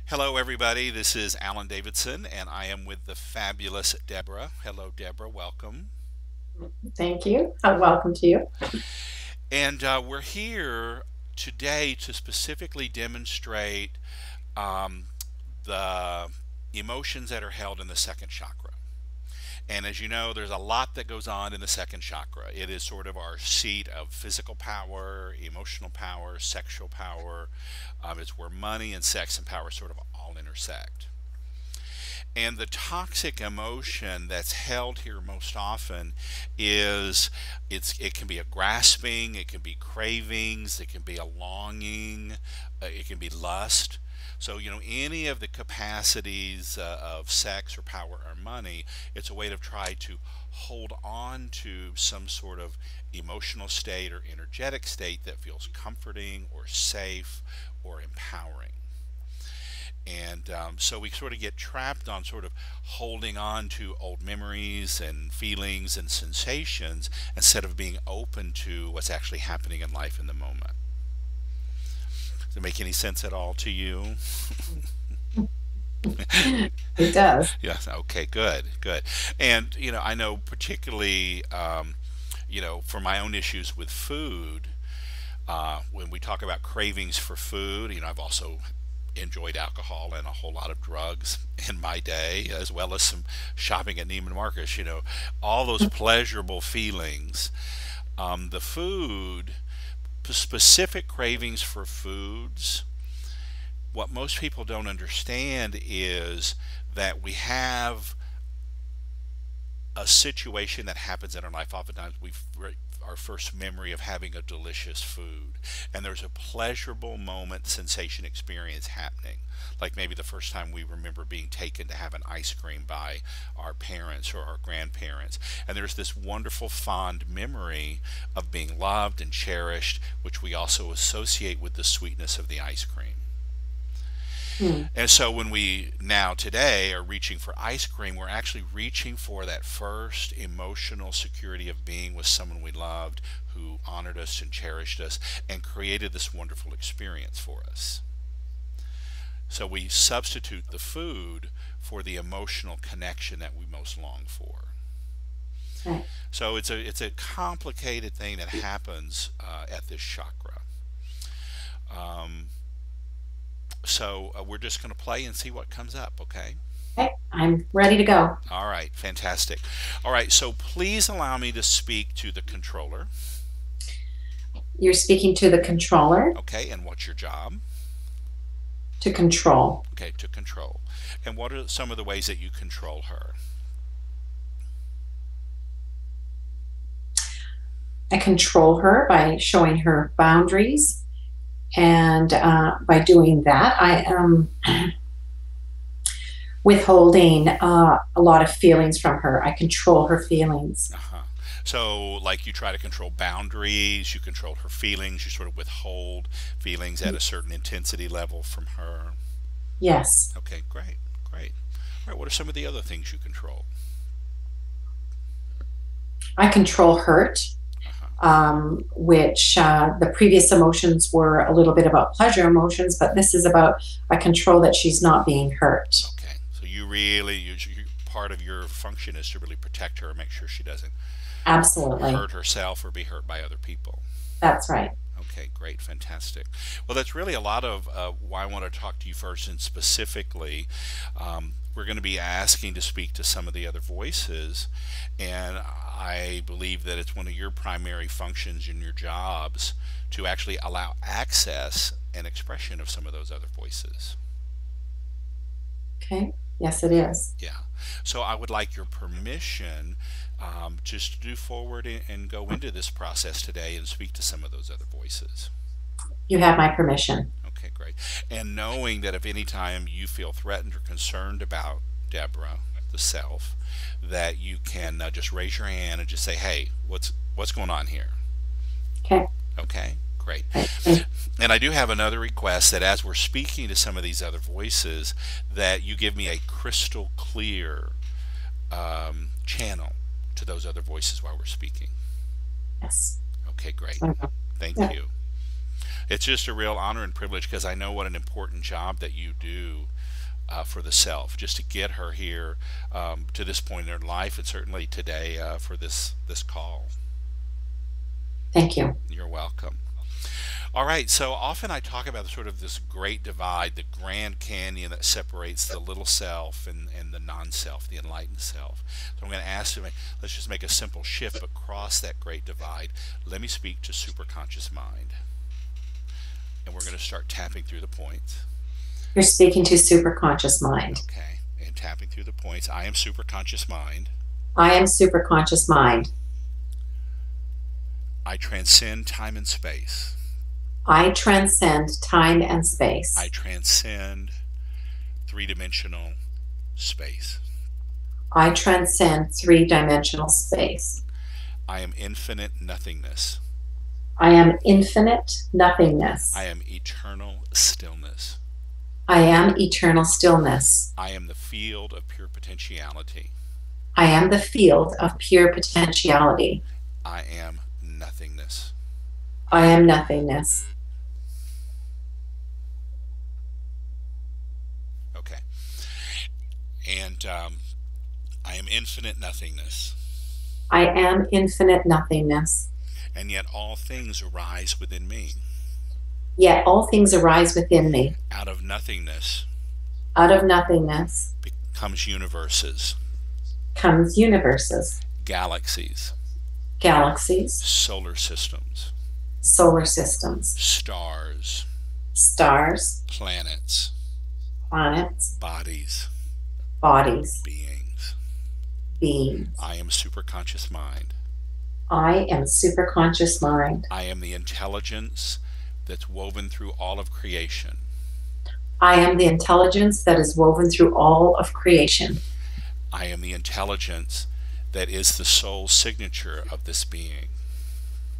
Hello, everybody. This is Alan Davidson, and I am with the fabulous Deborah. Hello, Deborah. Welcome. Thank you. Welcome to you. And we're here today to specifically demonstrate um, the emotions that are held in the second chakra. And as you know, there's a lot that goes on in the second chakra. It is sort of our seat of physical power, emotional power, sexual power. It's where money and sex and power sort of all intersect. And the toxic emotion that's held here most often is it can be a grasping, it can be cravings, it can be a longing, it can be lust. So, any of the capacities of sex or power or money, it's a way to try to hold on to some sort of emotional state or energetic state that feels comforting or safe or empowering. And so we sort of get trapped on sort of holding on to old memories and feelings and sensations instead of being open to what's actually happening in life in the moment. Does it make any sense at all to you? It does. Yes. Okay. Good. Good. And I know particularly, for my own issues with food, when we talk about cravings for food, I've also enjoyed alcohol and a whole lot of drugs in my day, as well as some shopping at Neiman Marcus. All those pleasurable feelings. The food, specific cravings for foods. What most people don't understand is that we have a situation that happens in our life. Oftentimes, our first memory of having a delicious food, and there's a pleasurable moment, sensation, experience happening. Like maybe the first time we remember being taken to have an ice cream by our parents or our grandparents, and there's this wonderful, fond memory of being loved and cherished, which we also associate with the sweetness of the ice cream. Hmm. And so when we now today are reaching for ice cream, we're actually reaching for that first emotional security of being with someone we loved who honored us and cherished us and created this wonderful experience for us. So we substitute the food for the emotional connection that we most long for. Right. So it's a complicated thing that happens at this chakra. Um, so we're just going to play and see what comes up, okay? Okay. I'm ready to go. All right, fantastic. All right, so please allow me to speak to the controller. You're speaking to the controller Okay, and what's your job? to control. Okay, to control. And what are some of the ways that you control her? I control her by showing her boundaries. And by doing that, I am withholding a lot of feelings from her. I control her feelings. Uh-huh. So, like you try to control boundaries, you control her feelings, you sort of withhold feelings at a certain intensity level from her. Yes. Okay, great, great. All right, what are some of the other things you control? I control hurt, Uh-huh. which the previous emotions were a little bit about pleasure emotions, but this is about a control that she's not being hurt. Okay, so part of your function is to really protect her and make sure she doesn't Absolutely. hurt herself or be hurt by other people. That's right. Okay, great, fantastic. Well, that's really a lot of why I want to talk to you first, and specifically, we're going to be asking to speak to some of the other voices, and I believe that it's one of your primary functions in your jobs to actually allow access and expression of some of those other voices. Okay. Yes, it is. Yeah. So I would like your permission just to do forward and go into this process today and speak to some of those other voices. You have my permission. Okay, great. And knowing that if any time you feel threatened or concerned about Deborah, the self, that you can just raise your hand and just say, "Hey, what's going on here?" Okay. Okay, great. Right. And I do have another request that as we're speaking to some of these other voices, that you give me a crystal clear channel to those other voices while we're speaking. Yes. Okay, great. So, Thank yeah. you. It's just a real honor and privilege because I know what an important job that you do for the self, just to get her here to this point in her life, and certainly today for this call. Thank you. You're welcome. All right, so often I talk about sort of this great divide, the Grand Canyon that separates the little self and the non-self, the enlightened self. So I'm going to ask you, let's just make a simple shift, but cross that great divide. Let me speak to superconscious mind. And we're going to start tapping through the points. You're speaking to superconscious mind. Okay, and tapping through the points. I am superconscious mind. I am superconscious mind. I transcend time and space. I transcend time and space. I transcend three-dimensional space. I transcend three-dimensional space. I am infinite nothingness. I am infinite nothingness. I am eternal stillness. I am eternal stillness. I am the field of pure potentiality. I am the field of pure potentiality. I am nothingness. I am nothingness. Okay. And I am infinite nothingness. I am infinite nothingness. And yet all things arise within me. Yet all things arise within me. Out of nothingness. Out of nothingness. Comes universes. Comes universes. Galaxies. Galaxies. Solar systems. Solar systems. Stars. Stars. Planets. Planets. Bodies. Bodies. Beings. Beings. I am superconscious mind. I am superconscious mind. I am the intelligence that's woven through all of creation. I am the intelligence that is woven through all of creation. I am the intelligence that is the soul signature of this being.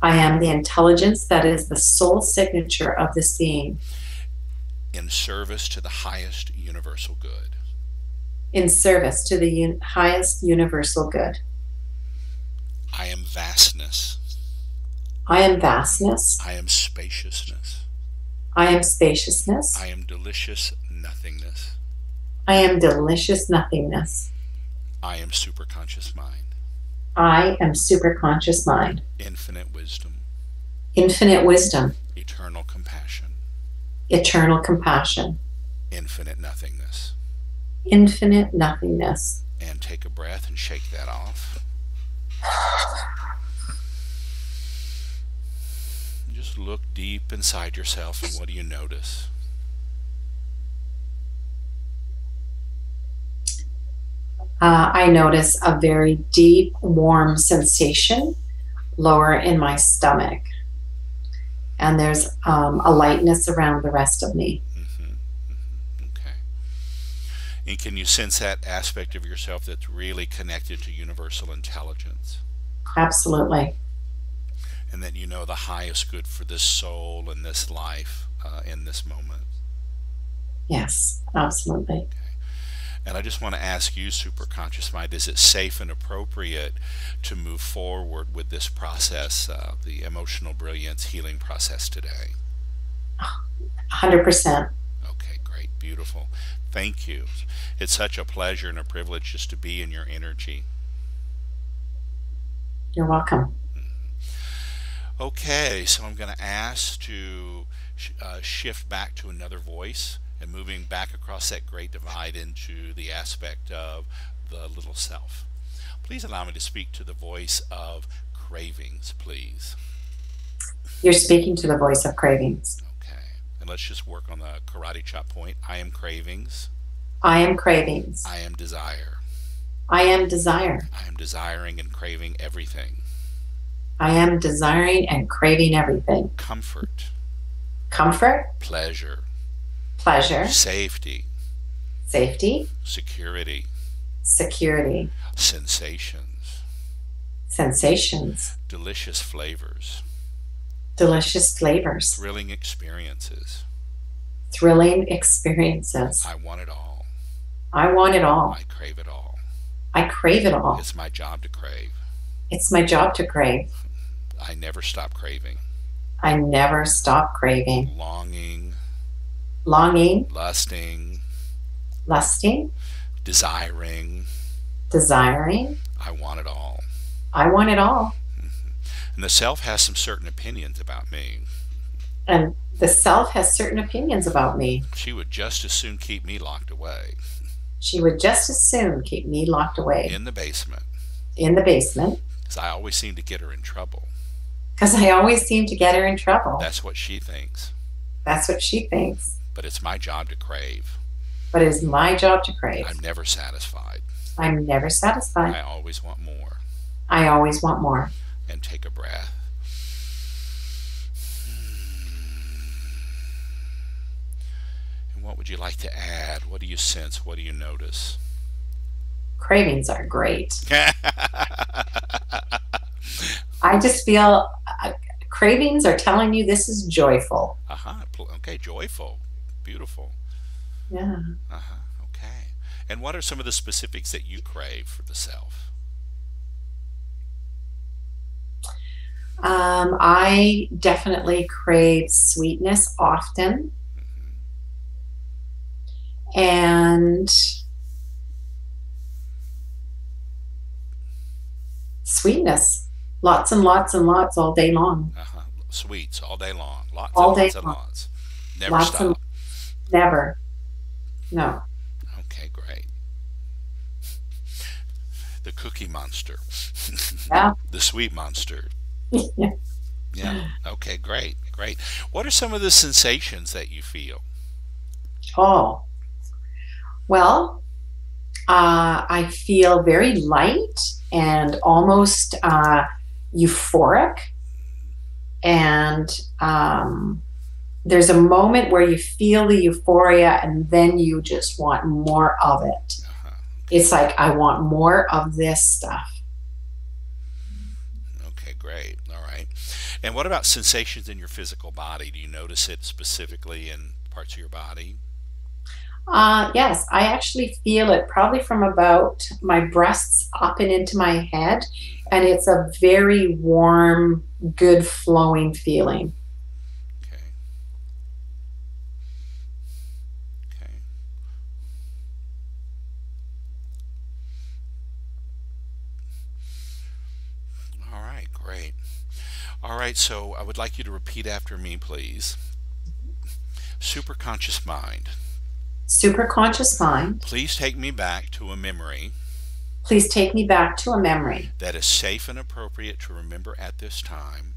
I am the intelligence that is the soul signature of this being. In service to the highest universal good. In service to the highest universal good. I am vastness. I am vastness. I am spaciousness. I am spaciousness. I am delicious nothingness. I am delicious nothingness. I am superconscious mind. I am superconscious mind. Infinite wisdom. Infinite wisdom. Eternal compassion. Eternal compassion. Infinite nothingness. Infinite nothingness. And take a breath and shake that off. Just look deep inside yourself, and what do you notice? I notice a very deep, warm sensation lower in my stomach. And there's a lightness around the rest of me. Okay. And can you sense that aspect of yourself that's really connected to universal intelligence? Absolutely. And that you know the highest good for this soul and this life in this moment? Yes, absolutely. Okay. And I just want to ask you, superconscious mind, is it safe and appropriate to move forward with this process, the emotional brilliance healing process today? 100%. Okay, great, beautiful. Thank you. It's such a pleasure and a privilege just to be in your energy. You're welcome. Okay, so I'm going to ask to shift back to another voice and moving back across that great divide into the aspect of the little self. Please allow me to speak to the voice of cravings, please. You're speaking to the voice of cravings. Okay, and let's just work on the karate chop point. I am cravings. I am cravings. I am desire. I am desire. I am desiring and craving everything. I am desiring and craving everything. Comfort. Comfort. Pleasure. Pleasure. Safety. Safety. Security. Security. Sensations. Sensations. Delicious flavors. Delicious flavors. Thrilling experiences. Thrilling experiences. I want it all. I want it all. I crave it all. I crave it all. It's my job to crave. It's my job to crave. I never stop craving. I never stop craving. longing, Longing, lusting, lusting, desiring. desiring. I want it all. I want it all. And the self has some certain opinions about me. And the self has certain opinions about me. She would just as soon keep me locked away She would just as soon keep me locked away in the basement, in the basement because I always seem to get her in trouble. because I always seem to get her in trouble. That's what she thinks. That's what she thinks. But it's my job to crave. But it is my job to crave. I'm never satisfied. I'm never satisfied. I always want more. I always want more. And take a breath. And what would you like to add? What do you sense? What do you notice? Cravings are great. I just feel cravings are telling you this is joyful. Okay, joyful. Beautiful. Yeah. Okay. And what are some of the specifics that you crave for the self? I definitely crave sweetness often. And sweetness. Lots and lots and lots all day long. Sweets all day long. Lots All and day lots and long. lots. Never Lots and stop. never. No. Okay, great. The cookie monster. Yeah. The sweet monster. Yeah. Yeah. Okay, great. Great. What are some of the sensations that you feel? Oh, well, I feel very light and almost euphoric. And there's a moment where you feel the euphoria and then you just want more of it. It's like, I want more of this stuff. Okay, great. All right. And what about sensations in your physical body? Do you notice it specifically in parts of your body? Yes, I actually feel it probably from about my breasts up and into my head. And it's a very warm, good flowing feeling. Okay. Okay. All right, great. All right, so I would like you to repeat after me, please. Superconscious mind. Superconscious mind, Please take me back to a memory please take me back to a memory that is safe and appropriate to remember at this time,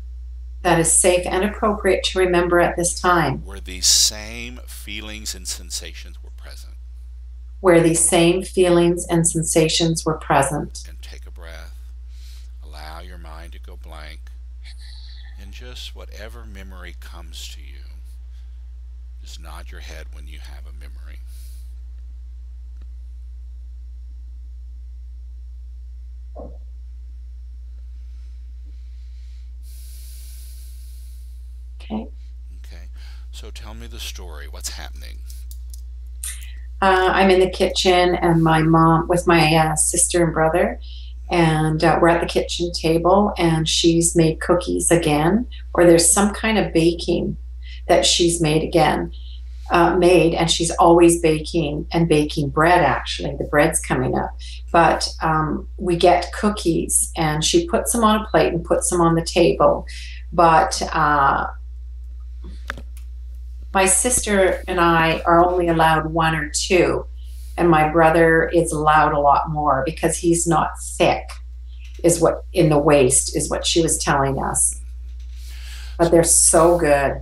that is safe and appropriate to remember at this time, where these same feelings and sensations were present. where these same feelings and sensations were present. And take a breath. Allow your mind to go blank. And just whatever memory comes to you, just nod your head when you have a memory. Okay. Okay, so tell me the story. What's happening? I'm in the kitchen and my mom with my sister and brother, and we're at the kitchen table and she's made cookies again, or there's some kind of baking that she's made again, and she's always baking and baking bread. Actually, the bread's coming up, but we get cookies and she puts them on a plate and puts them on the table, but my sister and I are only allowed one or two, and my brother is allowed a lot more because he's not thick, is what in the waist is what she was telling us. But they're so good.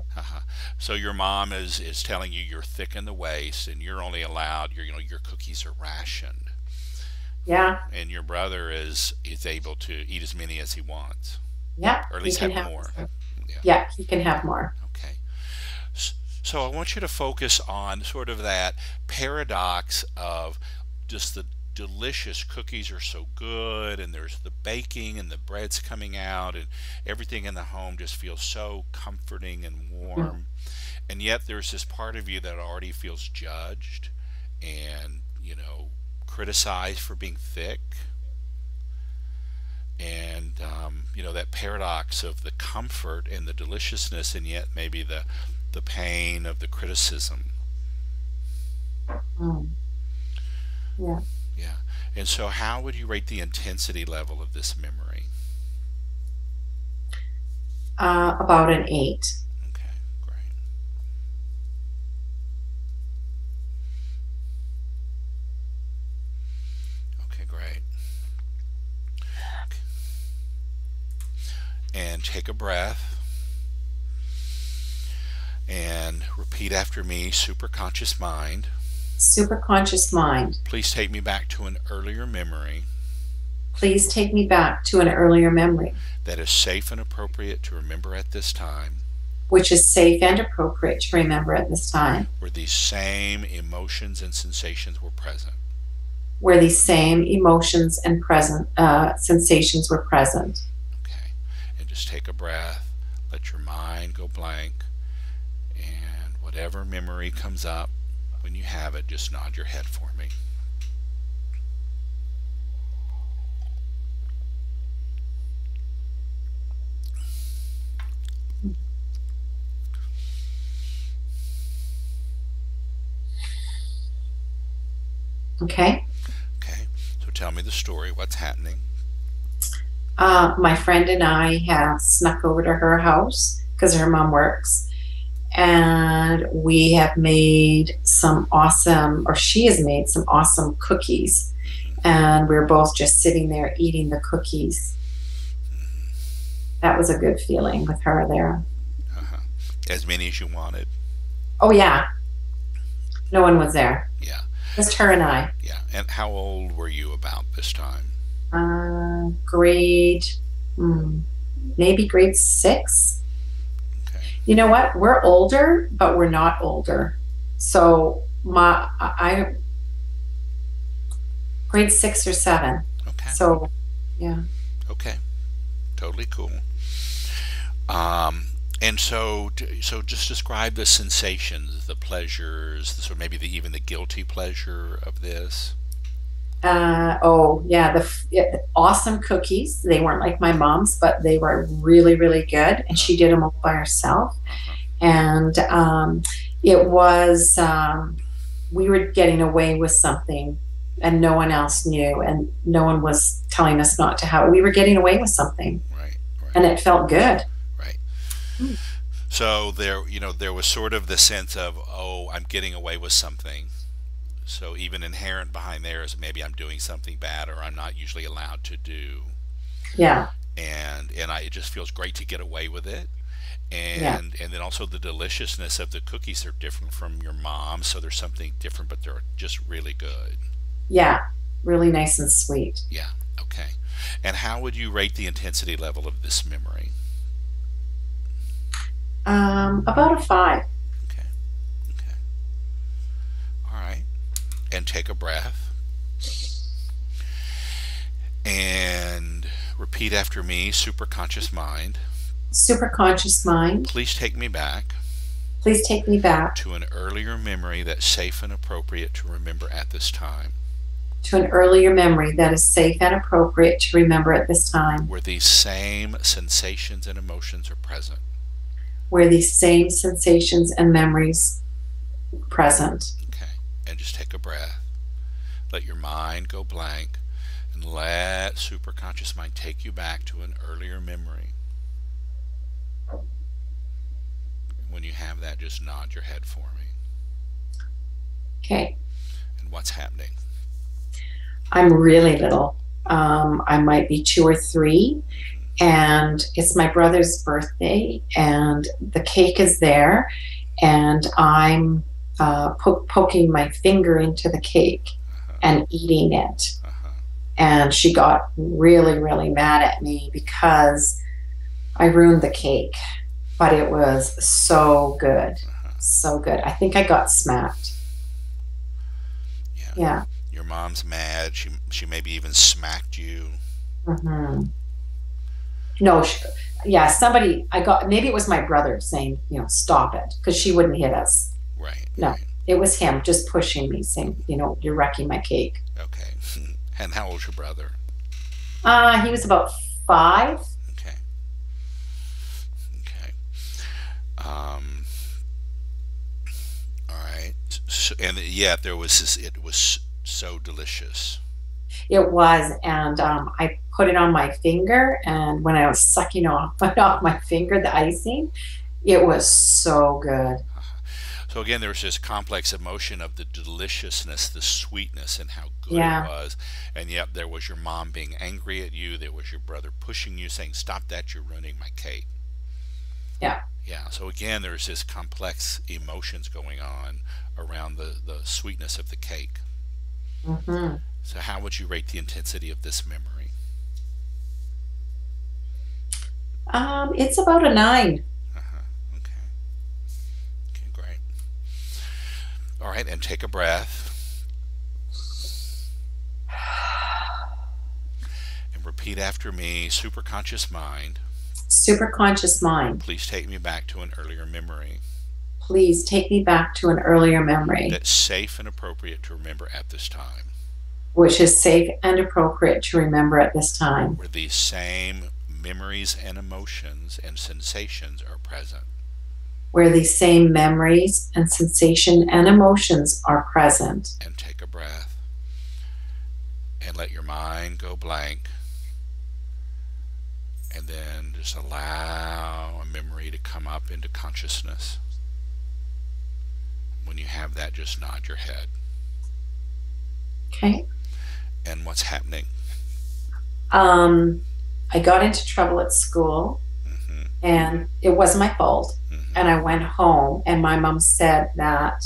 So your mom is telling you you're thick in the waist and you're only allowed your cookies are rationed. Yeah. And your brother is able to eat as many as he wants. Yeah. Or at least have more. Yeah, he can have more. Okay. So I want you to focus on sort of that paradox of just the delicious cookies are so good and there's the baking and the bread's coming out and everything in the home just feels so comforting and warm. And yet there's this part of you that already feels judged and, criticized for being thick. And that paradox of the comfort and the deliciousness, and yet maybe the pain of the criticism. Mm. Yeah. Yeah. And so, how would you rate the intensity level of this memory? About an 8. Okay, great. Okay, great. And take a breath and repeat after me, superconscious mind. Superconscious mind, Please take me back to an earlier memory please take me back to an earlier memory, that is safe and appropriate to remember at this time, which is safe and appropriate to remember at this time, where these same emotions and sensations were present. where these same emotions and present sensations were present. Okay. And just take a breath, let your mind go blank, and whatever memory comes up, when you have it, just nod your head for me. Okay. Okay. So tell me the story. What's happening? My friend and I have snuck over to her house because her mom works, and we have made some awesome, or she has made some awesome cookies. Mm-hmm. And we're both just sitting there eating the cookies. That was a good feeling with her there. Uh-huh. As many as you wanted. Oh, yeah. No one was there. Yeah. Just her and I. Yeah. And how old were you about this time? Grade, hmm, maybe grade 6. Okay. You know what? We're older, but we're not older. So I grade 6 or 7. Okay. So yeah. Okay. Totally cool. Um, and so just describe the sensations, the pleasures, so maybe even the guilty pleasure of this. Oh yeah, awesome cookies. They weren't like my mom's, but they were really, really good. And she did them all by herself. Uh-huh. And it was we were getting away with something, and no one else knew, and no one was telling us not to have. We were getting away with something, Right. and Right. it felt good. Right. So there was sort of the sense of, oh, I'm getting away with something. So even inherent behind there is maybe I'm doing something bad or I'm not usually allowed to do. Yeah, It just feels great to get away with it. yeah, And then also the deliciousness of the cookies are different from your mom, so there's something different, but they're just really good. yeah. Really nice and sweet. Yeah. Okay. And how would you rate the intensity level of this memory? About a 5. Okay. Okay. All right. And take a breath and repeat after me, superconscious mind. Superconscious mind, Please take me back please take me back to an earlier memory that's safe and appropriate to remember at this time, to an earlier memory that is safe and appropriate to remember at this time, where these same sensations and emotions are present. where these same sensations and memories present. Okay. And just take a breath. Let your mind go blank and let superconscious mind take you back to an earlier memory. When you have that, just nod your head for me. Okay. And what's happening? I'm really little. I might be 2 or 3, and it's my brother's birthday, and the cake is there, and I'm poking my finger into the cake Uh-huh. and eating it. Uh-huh. And she got really, really mad at me because I ruined the cake, but it was so good. Uh-huh. So good. I think I got smacked. Yeah. Yeah. Your mom's mad. She maybe even smacked you. Hmm. No, yeah, somebody, I got, maybe it was my brother saying, stop it, because she wouldn't hit us. Right. No, Right. it was him just pushing me, saying, you're wrecking my cake. Okay. And how old's your brother? He was about 5. Okay. Okay. Um, all right. So, and yet there was this. It was so delicious. It was, and I put it on my finger, and when I was sucking off it off my finger, the icing, it was so good. So again, there was this complex emotion of the deliciousness, the sweetness, and how good it Yeah, was. And yet there was your mom being angry at you. There was your brother pushing you, saying, "Stop that! You're ruining my cake." yeah. Yeah. So again, there's this complex emotions going on around the sweetness of the cake. Hmm. So how would you rate the intensity of this memory? It's about a 9. Okay. Okay. Great. All right. And take a breath and repeat after me. Superconscious mind, Superconscious mind, please take me back to an earlier memory please take me back to an earlier memory, that's safe and appropriate to remember at this time, which is safe and appropriate to remember at this time, where these same memories and emotions and sensations are present. where these same memories and sensation and emotions are present. And take a breath and let your mind go blank. And then just allow a memory to come up into consciousness. When you have that, just nod your head. Okay. And what's happening? Um, I got into trouble at school, Mm-hmm. and it was my fault. And Mm-hmm. I went home, and my mom said that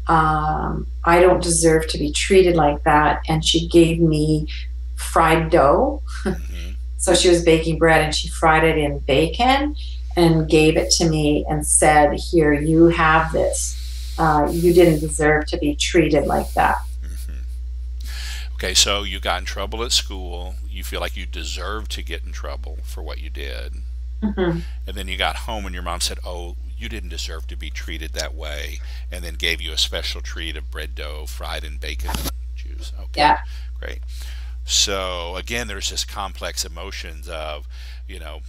I don't deserve to be treated like that. And she gave me fried dough. Mm-hmm. So she was baking bread, and she fried it in bacon and gave it to me and said, "Here, you have this. You didn't deserve to be treated like that." Mm-hmm. Okay, so you got in trouble at school. You feel like you deserve to get in trouble for what you did. Hmm. And then you got home and your mom said, "Oh, you didn't deserve to be treated that way," and then gave you a special treat of bread dough fried in bacon juice. Okay, Yeah. great. So again, there's this complex emotions of, you know,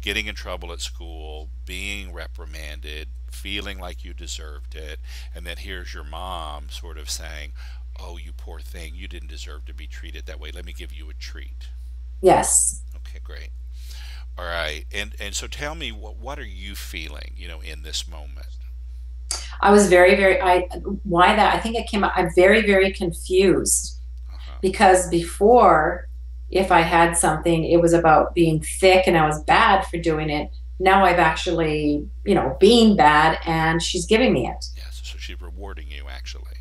getting in trouble at school, being reprimanded, feeling like you deserved it, and then here's your mom sort of saying, "Oh, you poor thing, you didn't deserve to be treated that way. Let me give you a treat." Yes. Okay, great. All right, and so tell me what are you feeling, in this moment? I was why that? I think I came out, I'm very, very confused Uh huh. because before, if I had something, it was about being thick and I was bad for doing it. Now I've actually, being bad and she's giving me it. Yes. So she's rewarding you actually.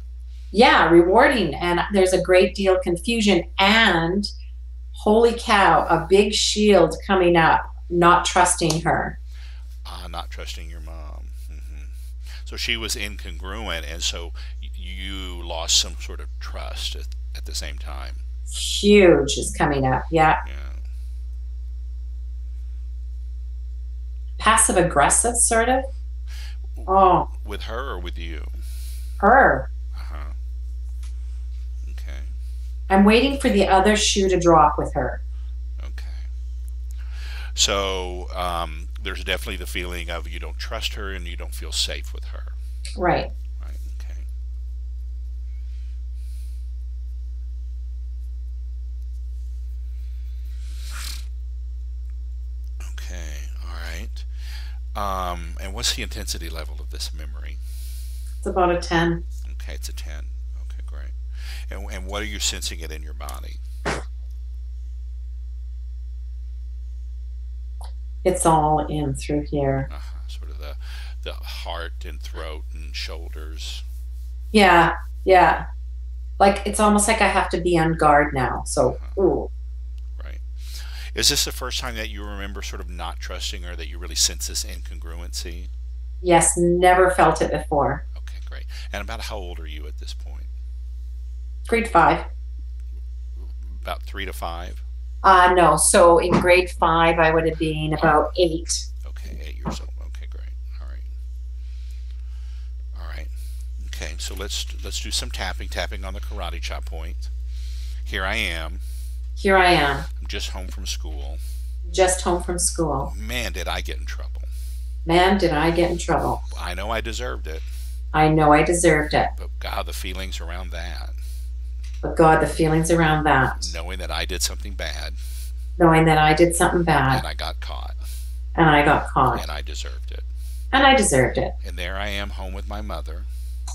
Yeah, rewarding. And there's a great deal of confusion and holy cow, a big shield coming up, not trusting her. Not trusting your mom. So she was incongruent, and so you lost some sort of trust at the same time. Huge is coming up. Yeah. Yeah. Passive aggressive, sort of. Oh, With her or with you? her. Uh huh. Okay. I'm waiting for the other shoe to drop with her. Okay. So there's definitely the feeling of you don't trust her and you don't feel safe with her. Right. Right. Okay. Okay. All right. And what's the intensity level of this memory? It's about a 10. Okay, it's a 10. Okay, great. And what are you sensing it in your body? It's all in through here. Sort of the heart and throat and shoulders. Yeah. Yeah. Like it's almost like I have to be on guard now. So, Uh-huh, ooh, right. Is this the first time that you remember sort of not trusting her, that you really sense this incongruency? yes, never felt it before. Okay, great. And about how old are you at this point? Grade 5. About 3 to 5? No. So in grade 5, I would have been Oh, about 8. okay, 8 years old. Okay, great. All right. All right. Okay, so let's do some tapping on the karate chop point. Here I am. Here I am, I'm just home from school. just home from school. Man, did I get in trouble. Man, did I get in trouble. I know I deserved it, I know I deserved it. but God, the feelings around that, But God, the feelings around that, knowing that I did something bad knowing that I did something bad and I got caught and I got caught and I deserved it. and I deserved it. And there I am home with my mother,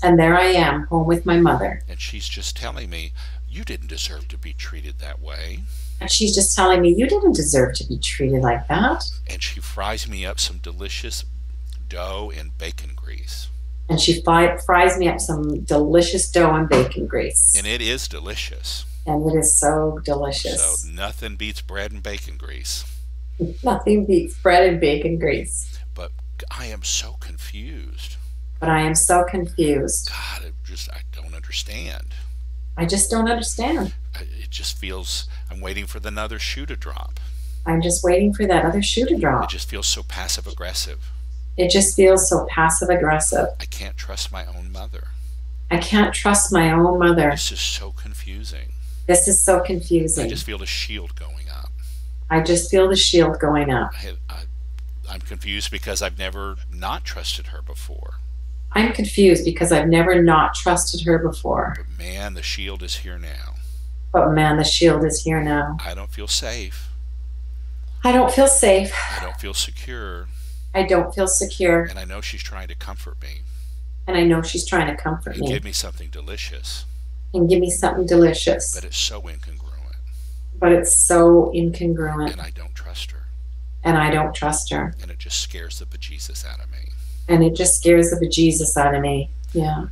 And there I am, home with my mother. and she's just telling me, you didn't deserve to be treated that way. And she's just telling me, you didn't deserve to be treated like that. And she fries me up some delicious dough and bacon grease. And she fries me up some delicious dough and bacon grease. And it is delicious. And it is so So delicious. nothing beats bread and bacon grease. Nothing beats bread and bacon grease. But I am so confused. But I am so confused. God, I don't understand. I just don't understand. It just feels I'm waiting for another shoe to drop. I'm just waiting for that other shoe to It drop. just feels so passive aggressive. It just feels so passive aggressive. I can't trust my own mother. I can't trust my own mother. This is so confusing. This is so I confusing. just feel the shield going up. I just feel the shield going up. I'm confused because I've never not trusted her before. I'm confused because I've never not trusted her before. But man, the shield is here now. But man, the shield is here now. I don't feel safe. I don't feel safe. I don't feel secure. I don't feel secure. And I know she's trying to comfort me And I know she's trying to comfort and me give me something delicious. and give me something delicious. But it's so incongruent. But it's so incongruent. And I don't trust her. And I don't trust her. And it just scares the bejesus out of me. And it just scares the bejesus out of me. Yeah.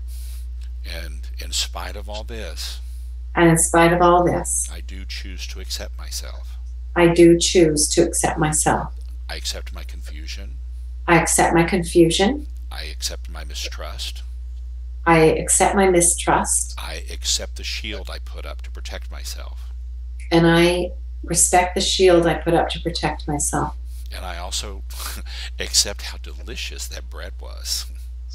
And in spite of all this, And in spite of all this, I do choose to accept myself. I do choose to accept myself. I accept my confusion. I accept my confusion. I accept my mistrust. I accept my mistrust. I accept the shield I put up to protect myself. And I respect the shield I put up to protect myself. And I also accept how delicious that bread was.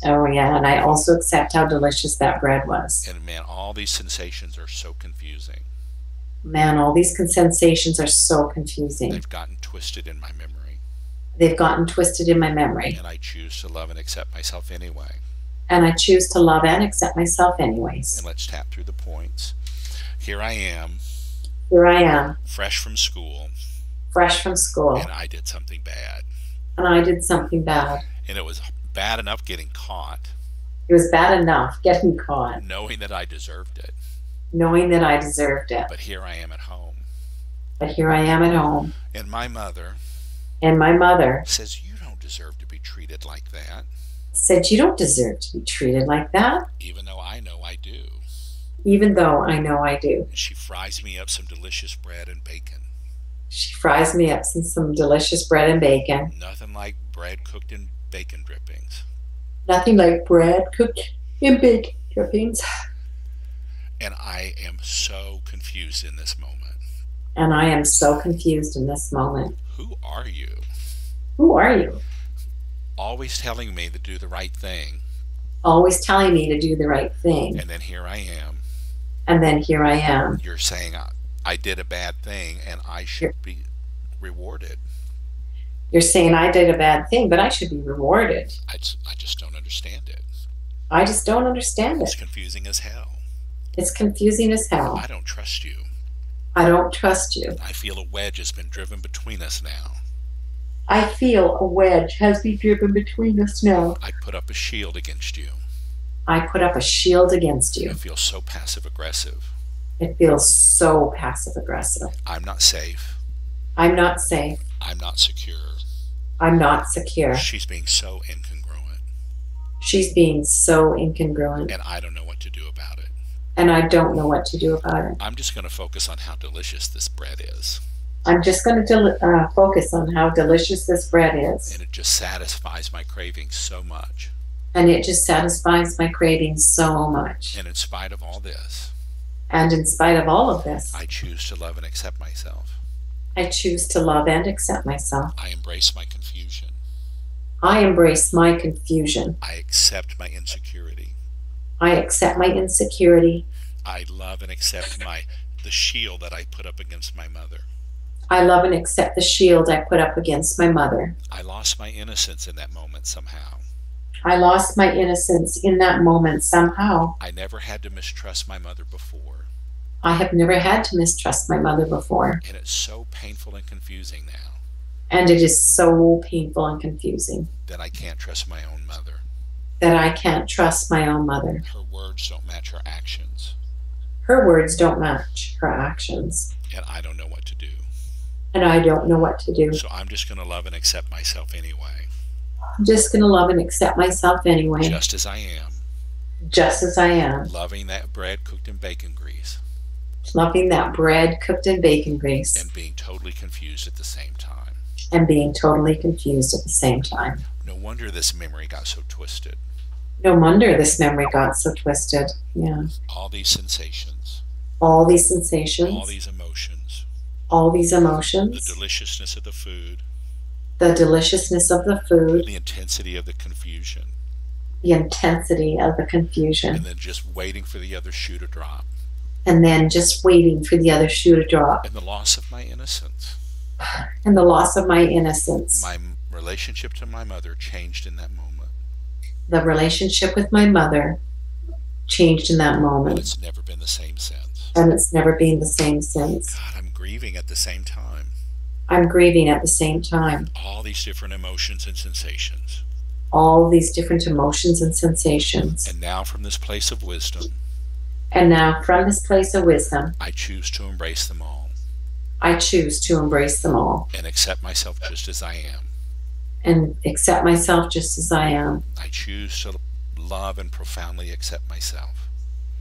Oh, yeah. And I also accept how delicious that bread was. And man, all these sensations are so confusing. Man, all these sensations are so confusing. They've gotten twisted in my memory. They've gotten twisted in my memory. And I choose to love and accept myself anyway. And I choose to love and accept myself anyways. And let's tap through the points. Here I am. Here I am. Fresh from school. Fresh from school. And I did something bad. And I did something bad. And it was bad enough getting caught. It was bad enough getting caught. Knowing that I deserved it. Knowing that I deserved it. But here I am at home. But here I am at home. And my mother. And my mother says, you don't deserve to be treated like that. Said, you don't deserve to be treated like that. Even though I know I do. Even though I know I do. And she fries me up some delicious bread and bacon. She fries me up some delicious bread and bacon. Nothing like bread cooked in bacon drippings. Nothing like bread cooked in bacon drippings. And I am so confused in this moment. And I am so confused in this moment. Who are you? Who are you? Always telling me to do the right thing. Always telling me to do the right thing. And then here I am. And then here I am. You're saying I did a bad thing and I should be rewarded. You're saying I did a bad thing, but I should be rewarded. I just don't understand it. I just don't understand It's it. confusing as hell. It's confusing as hell. I don't trust you. I don't trust you. I feel a wedge has been driven between us now. I feel a wedge has been driven between us now. I put up a shield against you. I put up a shield against you. It feels so passive aggressive. It feels so passive aggressive. I'm not safe. I'm not safe. I'm not secure. I'm not secure. She's being so incongruent. She's being so incongruent. And I don't know what to do about it. And I don't know what to do about it. I'm just going to focus on how delicious this bread is. I'm just going to focus on how delicious this bread is. And it just satisfies my cravings so much. And it just satisfies my cravings so much. And in spite of all this, and in spite of all of this, I choose to love and accept myself. I choose to love and accept myself. I embrace my confusion. I embrace my confusion. I accept my insecurity. I accept my insecurity. I love and accept the shield that I put up against my mother. I love and accept the shield I put up against my mother. I lost my innocence in that moment somehow. I lost my innocence in that moment somehow. I never had to mistrust my mother before. I have never had to mistrust my mother before. And it's so painful and confusing now And it is so painful and confusing that I can't trust my own mother. that I can't trust my own mother. Her words don't match her actions. Her words don't match her actions. And I don't know what to do. And I don't know what to do. So I'm just going to love and accept myself anyway. I'm just going to love and accept myself anyway. Just as I am. Just as I am. Loving that bread cooked in bacon grease. Loving that bread cooked in bacon grease. And being totally confused at the same time. And being totally confused at the same time. No wonder this memory got so twisted. No wonder this memory got so twisted. Yeah. All these sensations. All these sensations. All these emotions. All these emotions. The deliciousness of the food. The deliciousness of the food. The intensity of the confusion. The intensity of the confusion. And then just waiting for the other shoe to drop. And then just waiting for the other shoe to drop. And the loss of my innocence. And the loss of my innocence. My relationship to my mother changed in that moment. The relationship with my mother changed in that moment. And it's never been the same since. And it's never been the same since. God, I'm grieving at the same time. I'm grieving at the same time. All these different emotions and sensations. All these different emotions and sensations. And now from this place of wisdom. And now from this place of wisdom. I choose to embrace them all. I choose to embrace them all. And accept myself just as I am. And accept myself just as I am. I choose to love and profoundly accept myself.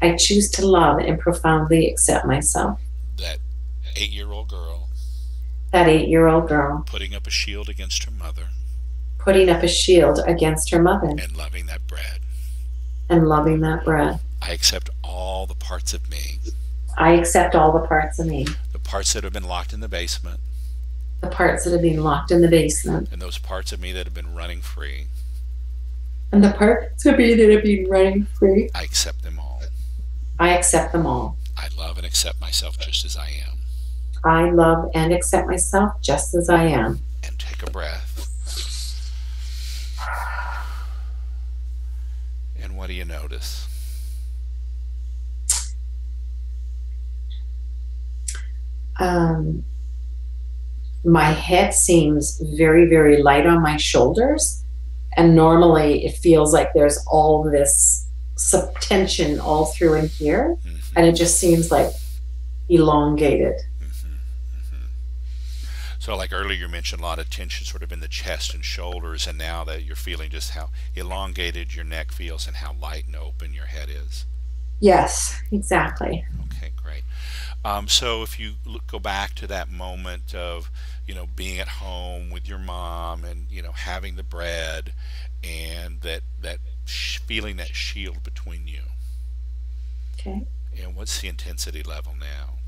I choose to love and profoundly accept myself. That 8-year-old girl. That 8-year-old girl. Putting up a shield against her mother. Putting up a shield against her mother. And loving that bread. And loving that bread. I accept all the parts of me. I accept all the parts of me. The parts that have been locked in the basement. The parts that have been locked in the basement. And those parts of me that have been running free. And the parts of me that have been running free. I accept them all. I accept them all. I love and accept myself just as I am. I love and accept myself just as I am. And take a breath. And what do you notice? My head seems very, very light on my shoulders. And normally it feels like there's all this tension all through in here. Mm-hmm. And it just seems like elongated. Mm-hmm. Mm-hmm. So like earlier you mentioned a lot of tension sort of in the chest and shoulders, and now that you're feeling just how elongated your neck feels and how light and open your head is. Yes, exactly. Okay, great. So if you go back to that moment of, being at home with your mom and, having the bread and that feeling that shield between you. Okay. And what's the intensity level now?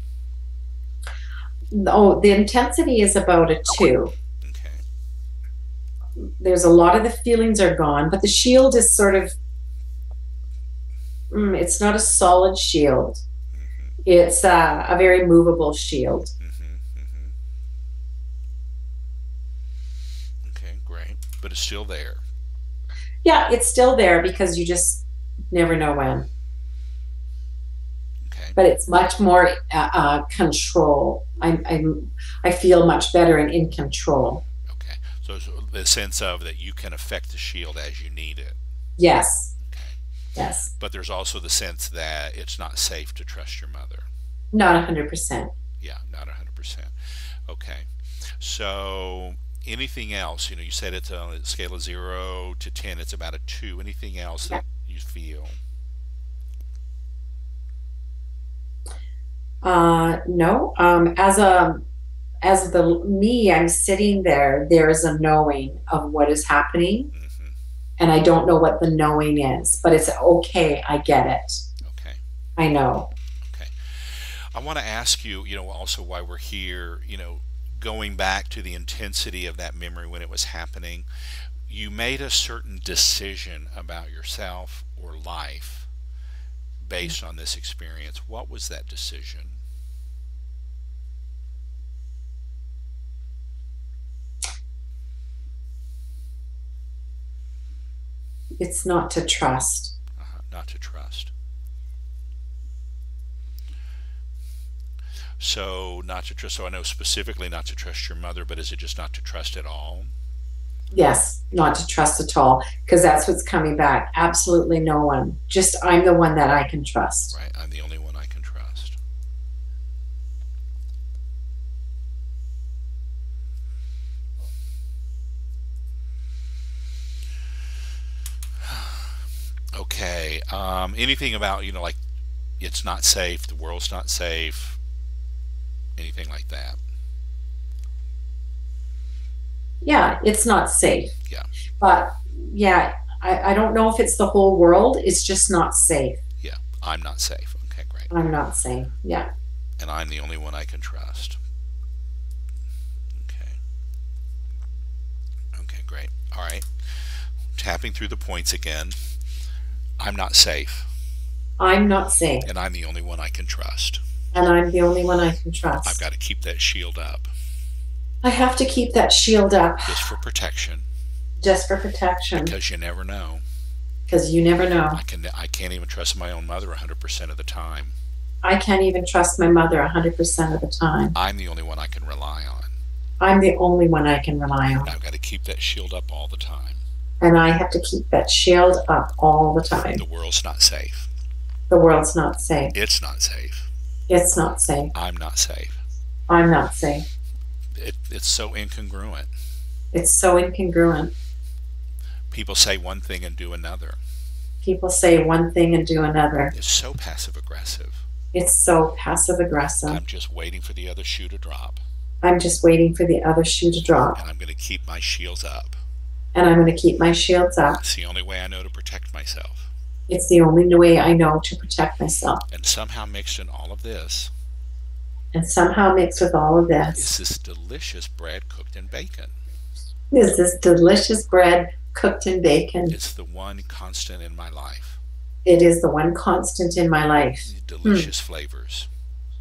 Oh, the intensity is about a 2. Okay. There's a lot of the feelings are gone, but the shield is sort of, it's not a solid shield. Mm-hmm. It's a very movable shield. Mm-hmm. Mm-hmm. Okay, great. But it's still there. Yeah, it's still there because you just never know when. Okay. But it's much more control. I feel much better and in control. Okay. So the sense of that you can affect the shield as you need it. Yes. Okay. Yes. But there's also the sense that it's not safe to trust your mother. Not 100%. Yeah, not 100%. Okay. So anything else? You said it's on a scale of 0 to 10. It's about a 2. Anything else that you feel? No. As me, I'm sitting there. There is a knowing of what is happening, mm-hmm. and I don't know what the knowing is, but it's okay. I get it. Okay. I know. Okay. I want to ask you, also why we're here. Going back to the intensity of that memory when it was happening, you made a certain decision about yourself or life based on this experience. What was that decision? It's not to trust. Not to trust. So not to trust. So I know specifically not to trust your mother, but is it just not to trust at all? Yes, not to trust at all, because that's what's coming back. Absolutely no one. Just I'm the one that I can trust. Right. I'm the only one I can trust. Okay. Anything about, like it's not safe, the world's not safe, anything like that? Yeah, it's not safe. Yeah. But yeah, I don't know if it's the whole world. It's just not safe. Yeah. I'm not safe. Okay, great. I'm not safe. Yeah. And I'm the only one I can trust. Okay. Okay, great. All right. Tapping through the points again. I'm not safe. I'm not safe. And I'm the only one I can trust. And I'm the only one I can trust. I've got to keep that shield up. I have to keep that shield up. Just for protection. Just for protection. Because you never know. Because you never know. I can't even trust my own mother 100% of the time. I can't even trust my mother 100% of the time. I'm the only one I can rely on. I'm the only one I can rely on. And I've got to keep that shield up all the time. And I have to keep that shield up all the time. The world's not safe. The world's not safe. It's not safe. It's not safe. I'm not safe. I'm not safe. It's so incongruent. It's so incongruent. People say one thing and do another. People say one thing and do another. It's so passive aggressive. It's so passive aggressive. I'm just waiting for the other shoe to drop. I'm just waiting for the other shoe to drop. And I'm going to keep my shields up. And I'm going to keep my shields up. It's the only way I know to protect myself. It's the only way I know to protect myself. And somehow mixed in all of this. And somehow mixed with all of this. Is this delicious bread cooked in bacon. Is this delicious bread cooked in bacon. It's the one constant in my life. It is the one constant in my life. Delicious flavors.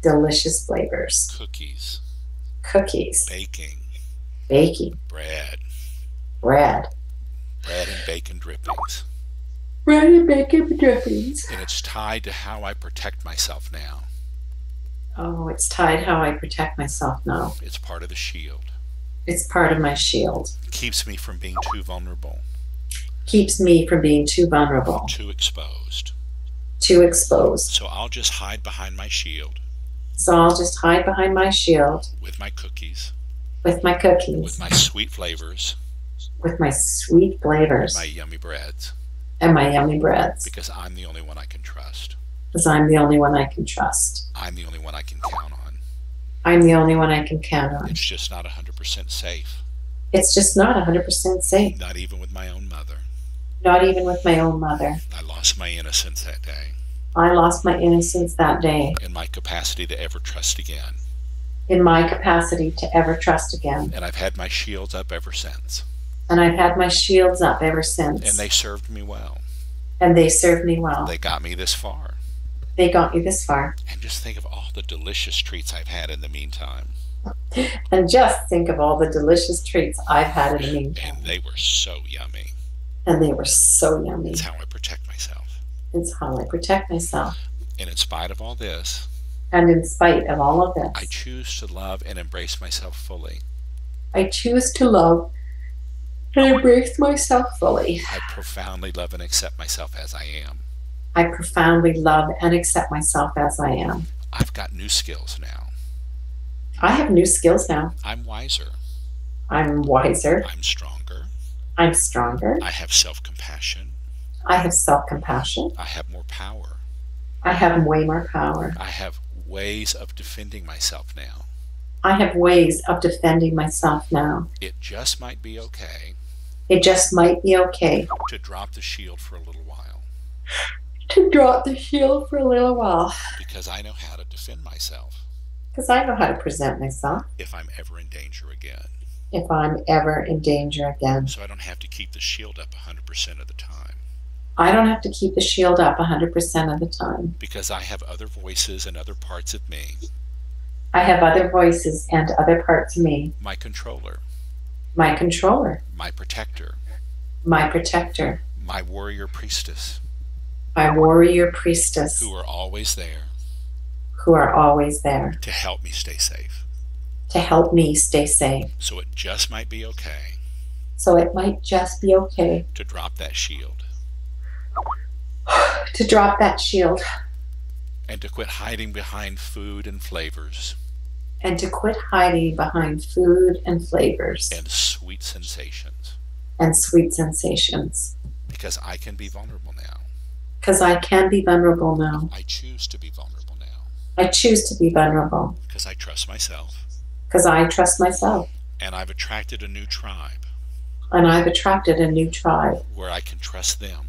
Delicious flavors. Cookies. Cookies. Baking. Baking. Bread. Bread. Bread and bacon drippings. Bread and bacon drippings. And it's tied to how I protect myself now. Oh, it's tied how I protect myself now. It's part of the shield. It's part of my shield. It keeps me from being too vulnerable. Keeps me from being too vulnerable. Too exposed. Too exposed. So I'll just hide behind my shield. So I'll just hide behind my shield. With my cookies. With my cookies. With my sweet flavors. With my sweet flavors. My yummy breads. And my yummy breads. Because I'm the only one I can trust. Because I'm the only one I can trust. I'm the only one I can count on. I'm the only one I can count on. It's just not 100% safe. It's just not 100% safe. Not even with my own mother. Not even with my own mother. I lost my innocence that day. I lost my innocence that day. And my capacity to ever trust again. In my capacity to ever trust again. And I've had my shields up ever since. And I've had my shields up ever since. And they served me well. And they served me well. They got me this far. They got me this far. And just think of all the delicious treats I've had in the meantime. And just think of all the delicious treats I've had in the meantime. And they were so yummy. And they were so yummy. It's how I protect myself. It's how I protect myself. And in spite of all this, and in spite of all of this, I choose to love and embrace myself fully. I choose to love and embrace myself fully. I profoundly love and accept myself as I am. I profoundly love and accept myself as I am. I've got new skills now. I have new skills now. I'm wiser. I'm wiser. I'm stronger. I'm stronger. I have self-compassion. I have self-compassion. I have more power. I have way more power. I have ways of defending myself now. I have ways of defending myself now. It just might be okay. It just might be okay. To drop the shield for a little while. To drop the shield for a little while. Because I know how to defend myself. Because I know how to present myself. If I'm ever in danger again. If I'm ever in danger again. So I don't have to keep the shield up 100% of the time. I don't have to keep the shield up 100% of the time. Because I have other voices and other parts of me. I have other voices and other parts of me. My controller. My controller. My protector. My protector. my warrior priestess, my warrior priestess, who are always there who are always there to help me stay safe. to help me stay safe. So it just might be okay So it might just be okay to drop that shield to drop that shield and to quit hiding behind food and flavors and to quit hiding behind food and flavors and sweet sensations, and sweet sensations. because I can be vulnerable now. Because I can be vulnerable now. I choose to be vulnerable now I choose to be vulnerable because I trust myself, because I trust myself. and I've attracted a new tribe And I've attracted a new tribe where I can trust them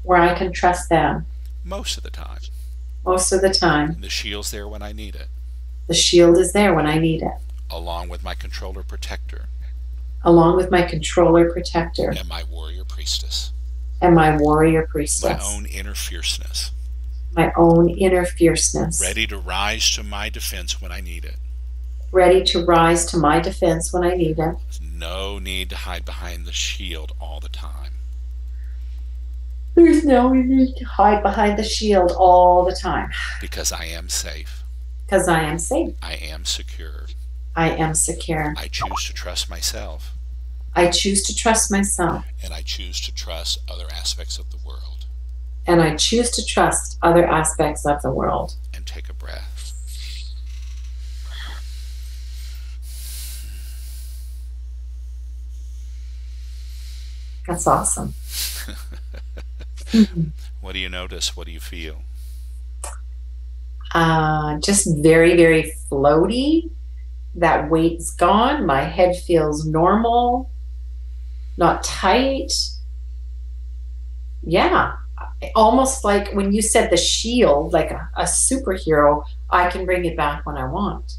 where I can trust them most of the time. most of the time. And the shield's there when I need it, The shield is there when I need it, along with my controller protector along with my controller protector and my warrior priestess, and my warrior my priestess, own inner fierceness, my own inner fierceness, ready to rise to my defense when I need it. ready to rise to my defense when I need it. There's no need to hide behind the shield all the time, There's no need to hide behind the shield all the time because I am safe. because I am safe. I am secure. I am secure. I choose to trust myself, I choose to trust myself, and I choose to trust other aspects of the world. and I choose to trust other aspects of the world. And take a breath. That's awesome. What do you notice? What do you feel? Just very, very floaty. That weight's gone. My head feels normal, not tight. Yeah, almost like when you said the shield, like a superhero, I can bring it back when I want.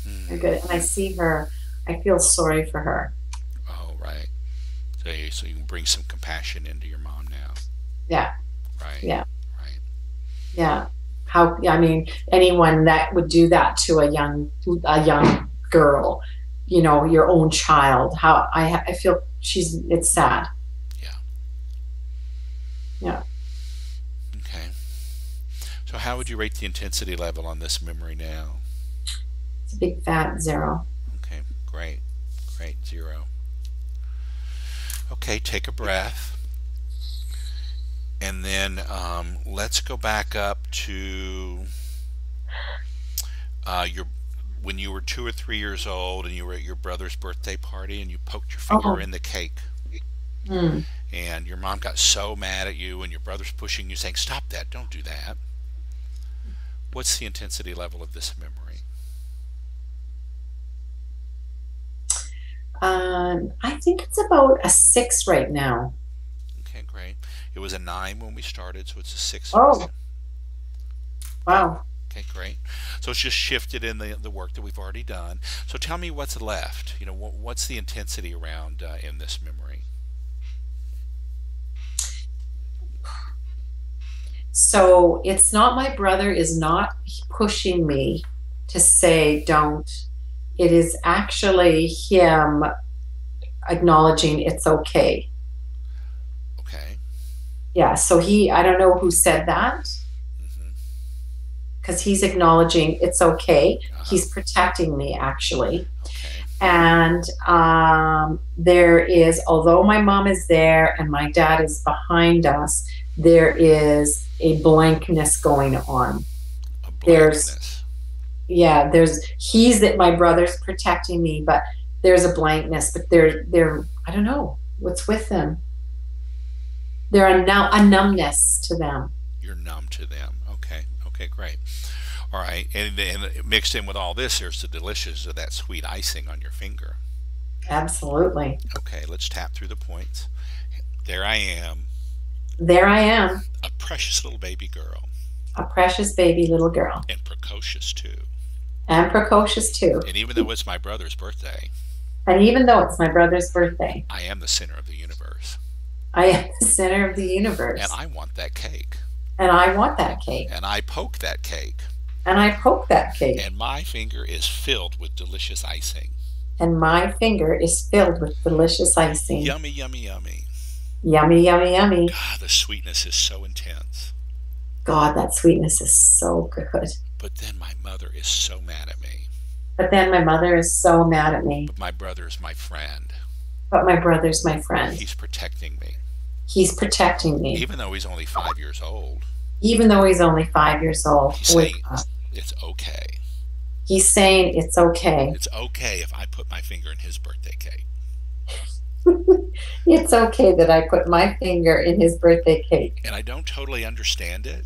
Very good. And I see her. I feel sorry for her. Oh, right. So you can bring some compassion into your mom now. Yeah, Right. yeah, Right. yeah. How, I mean, anyone that would do that to a young girl, you know, your own child, how I feel it's sad. Yeah. Yeah. Okay. So how would you rate the intensity level on this memory now? It's a big fat 0. Okay. Great. Great. 0. Okay. Take a breath. And then let's go back up to when you were 2 or 3 years old and you were at your brother's birthday party and you poked your finger Oh. in the cake. Mm. And your mom got so mad at you and your brother's pushing you saying, "Stop that, don't do that." What's the intensity level of this memory? I think it's about a 6 right now. Okay, great. It was a 9 when we started, so it's a 6. Oh, wow. Okay, great. So it's just shifted in the work that we've already done. So tell me what's left. You know, what's the intensity around in this memory? So it's not, my brother is not pushing me to say don't. It is actually him acknowledging it's okay. Okay. Yeah, so I don't know who said that, because he's acknowledging it's okay. He's protecting me, actually. Okay. And there is, although my mom is there and my dad is behind us, there is a blankness going on. A blankness. He's that my brother's protecting me, but there's a blankness, but they're I don't know what's with them. They're a numbness to them. You're numb to them. Okay. Okay, great. All right. And mixed in with all this, there's the delicious of that sweet icing on your finger. Absolutely. Okay, let's tap through the points. There I am. There I am. A precious little baby girl. A precious baby little girl. And precocious too. And precocious too. And even though it's my brother's birthday. And even though it's my brother's birthday. I am the center of the universe. I am the center of the universe. And I want that cake. And I want that cake. And I poke that cake. And I poke that cake. And my finger is filled with delicious icing. and my finger is filled with delicious icing. Yummy, yummy, yummy. Yummy, yummy, yummy. God, the sweetness is so intense. God, that sweetness is so good. But then my mother is so mad at me. But then my mother is so mad at me. But my brother is my friend. But my brother's my friend. He's protecting me. He's protecting me. Even though he's only 5 years old. Even though he's only 5 years old. He's saying it's okay. He's saying it's okay. It's okay if I put my finger in his birthday cake. It's okay that I put my finger in his birthday cake. And I don't totally understand it.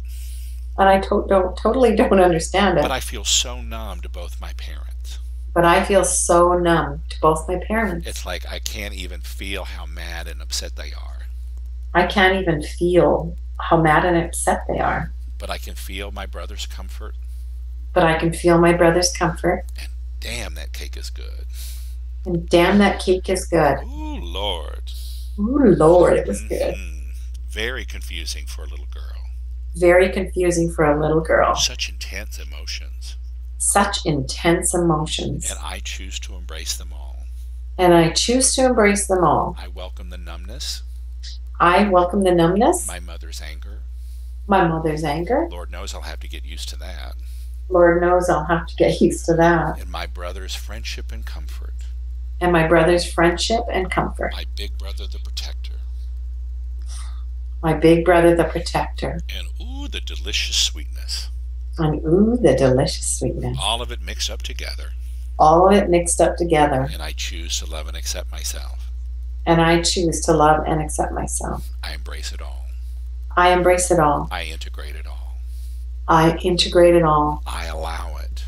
And I totally don't understand it. But I feel so numb to both my parents. But I feel so numb to both my parents. It's like I can't even feel how mad and upset they are. I can't even feel how mad and upset they are. But I can feel my brother's comfort. But I can feel my brother's comfort. And damn, that cake is good. And damn, that cake is good. Ooh, Lord. Ooh, Lord, it was good. Very confusing for a little girl. Very confusing for a little girl. Such intense emotions. Such intense emotions. And I choose to embrace them all. And I choose to embrace them all. I welcome the numbness. I welcome the numbness. My mother's anger. My mother's anger. Lord knows I'll have to get used to that. Lord knows I'll have to get used to that. And my brother's friendship and comfort. And my brother's friendship and comfort. My big brother, the protector. My big brother, the protector. And ooh, the delicious sweetness. And ooh, the delicious sweetness. All of it mixed up together. All of it mixed up together. And I choose to love and accept myself. And I choose to love and accept myself. I embrace it all. I embrace it all. I integrate it all. I integrate it all. I allow it.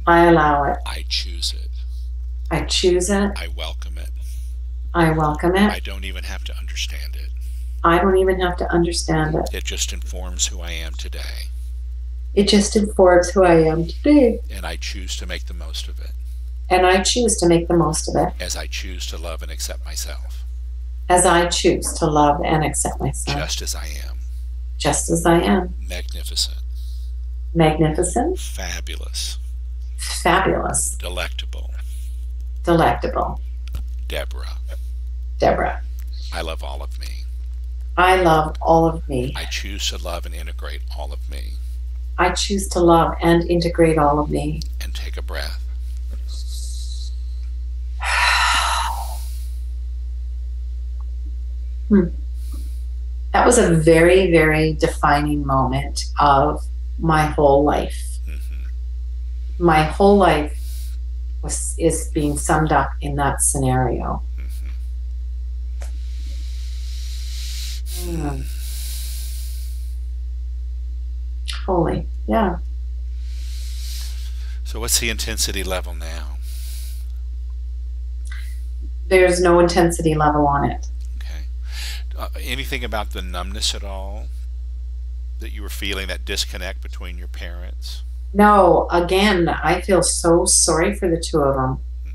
I allow it. I choose it. I choose it. I welcome it. I welcome it. I don't even have to understand it. I don't even have to understand it. It just informs who I am today. It just informs who I am today. And I choose to make the most of it. And I choose to make the most of it. As I choose to love and accept myself. As I choose to love and accept myself. Just as I am. Just as I am. Magnificent. Magnificent. Fabulous. Fabulous. Delectable. Delectable. Deborah. Deborah. I love all of me. I love all of me. I choose to love and integrate all of me. I choose to love and integrate all of me. And take a breath. That was a very, very defining moment of my whole life. Mm-hmm. My whole life is being summed up in that scenario. Mm-hmm. Holy, yeah. So what's the intensity level now? There's no intensity level on it. Anything about the numbness at all that you were feeling, that disconnect between your parents? No, again, I feel so sorry for the two of them. Mm-hmm.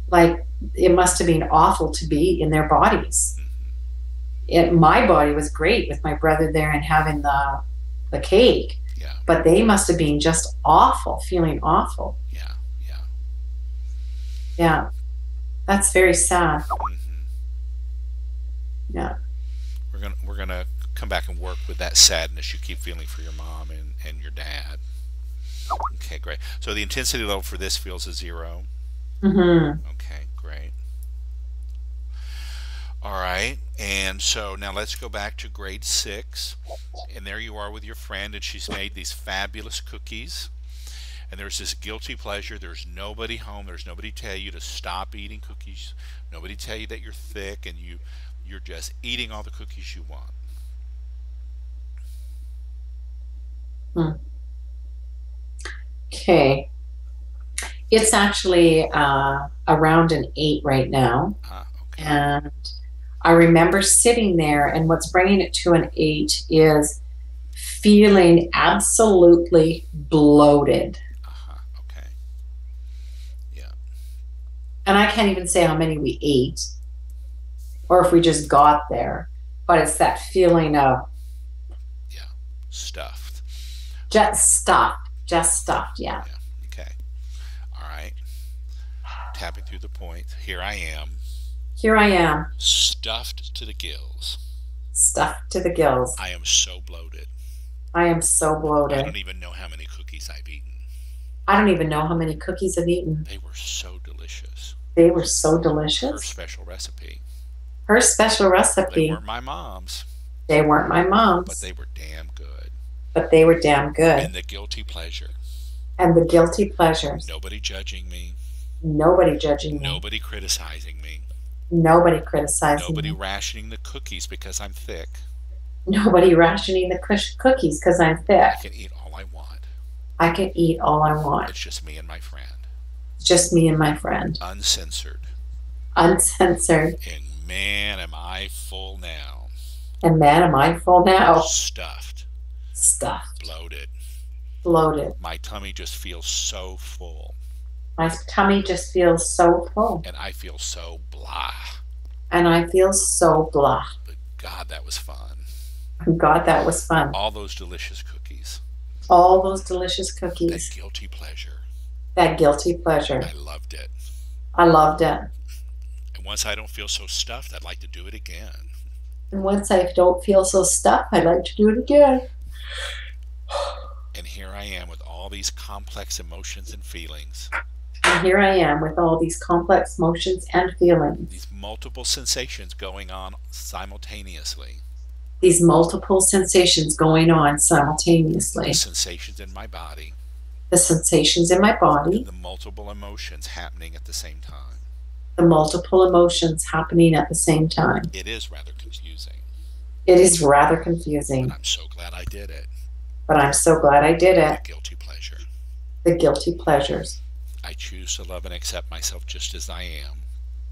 Like, it must have been awful to be in their bodies. Mm-hmm. My body was great with my brother there and having the cake. Yeah. But they must have been just awful, feeling awful. Yeah, yeah. Yeah. That's very sad. Mm-hmm. Yeah. We're gonna come back and work with that sadness you keep feeling for your mom and your dad. Okay, great. So the intensity level for this feels a 0. Mm-hmm. Okay, great. All right, and so now let's go back to grade 6, and there you are with your friend, and she's made these fabulous cookies, and there's this guilty pleasure. There's nobody home. There's nobody tell you to stop eating cookies. Nobody tell you that you're thick, and you're just eating all the cookies you want. Okay. It's actually around an 8 right now. Okay. And I remember sitting there, and what's bringing it to an 8 is feeling absolutely bloated. Okay. Yeah. And I can't even say how many we ate or if we just got there, but it's that feeling of stuffed. Just stuffed, yeah. Okay. All right. tapping through the points. Here I am, Here I am, stuffed to the gills. stuffed to the gills. I am so bloated. I am so I bloated. don't even know how many cookies I've eaten. I don't even know how many cookies I've eaten. They were so delicious. They were so Her delicious. special recipe. Her special They recipe. weren't my mom's, They weren't my but mom's, they were damn good. but they were damn good. And the guilty pleasure. And the guilty pleasures. Nobody judging me. Nobody judging me. Nobody criticizing me. Nobody criticizing Nobody me. rationing the cookies because I'm thick. Nobody rationing the cookies because I'm thick. I can eat all I want. I can eat all I want. It's just me and my friend. It's just me and my friend. Uncensored. Uncensored. And man, am I full now. And man, am I full now. Stuffed. Stuffed. Bloated. Bloated. My tummy just feels so full. My tummy just feels so full. And I feel so blah. And I feel so blah. But God, that was fun. God, that was fun. All those delicious cookies. All those delicious cookies. That guilty pleasure. That guilty pleasure. I loved it. I loved it. And once I don't feel so stuffed, I'd like to do it again. And once I don't feel so stuffed, I'd like to do it again. And here I am with all these complex emotions and feelings. And here I am with all these complex emotions and feelings. These multiple sensations going on simultaneously. These multiple sensations going on simultaneously. The sensations in my body. The sensations in my body. And the multiple emotions happening at the same time. The multiple emotions happening at the same time. It is rather confusing. It is rather confusing. But I'm so glad I did it. But I'm so glad I did it. The guilty pleasure. The guilty pleasures. I choose to love and accept myself just as I am.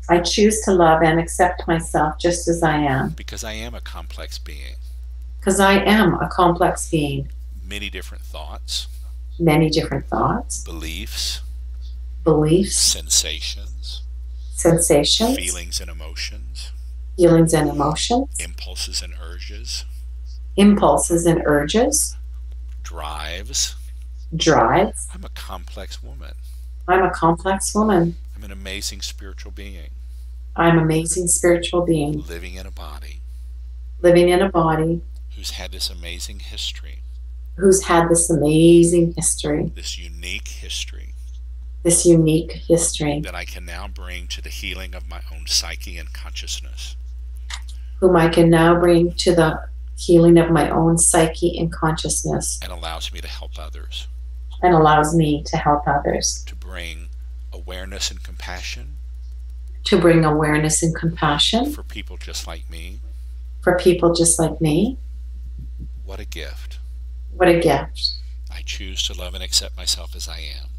I choose to love and accept myself just as I am. Because I am a complex being. Because I am a complex being. Many different thoughts. Many different thoughts. Beliefs. Beliefs. Sensations. Sensations. Feelings and emotions. Feelings and emotions. Impulses and urges. Impulses and urges. Drives. Drives. I'm a complex woman. I'm a complex woman. I'm an amazing spiritual being. I'm an amazing spiritual being. Living in a body. Living in a body. Who's had this amazing history. Who's had this amazing history. This unique history. This unique history. That I can now bring to the healing of my own psyche and consciousness. Whom I can now bring to the healing of my own psyche and consciousness. And allows me to help others. And allows me to help others. To bring awareness and compassion. To bring awareness and compassion. For people just like me. For people just like me. What a gift. What a gift. I choose to love and accept myself as I am.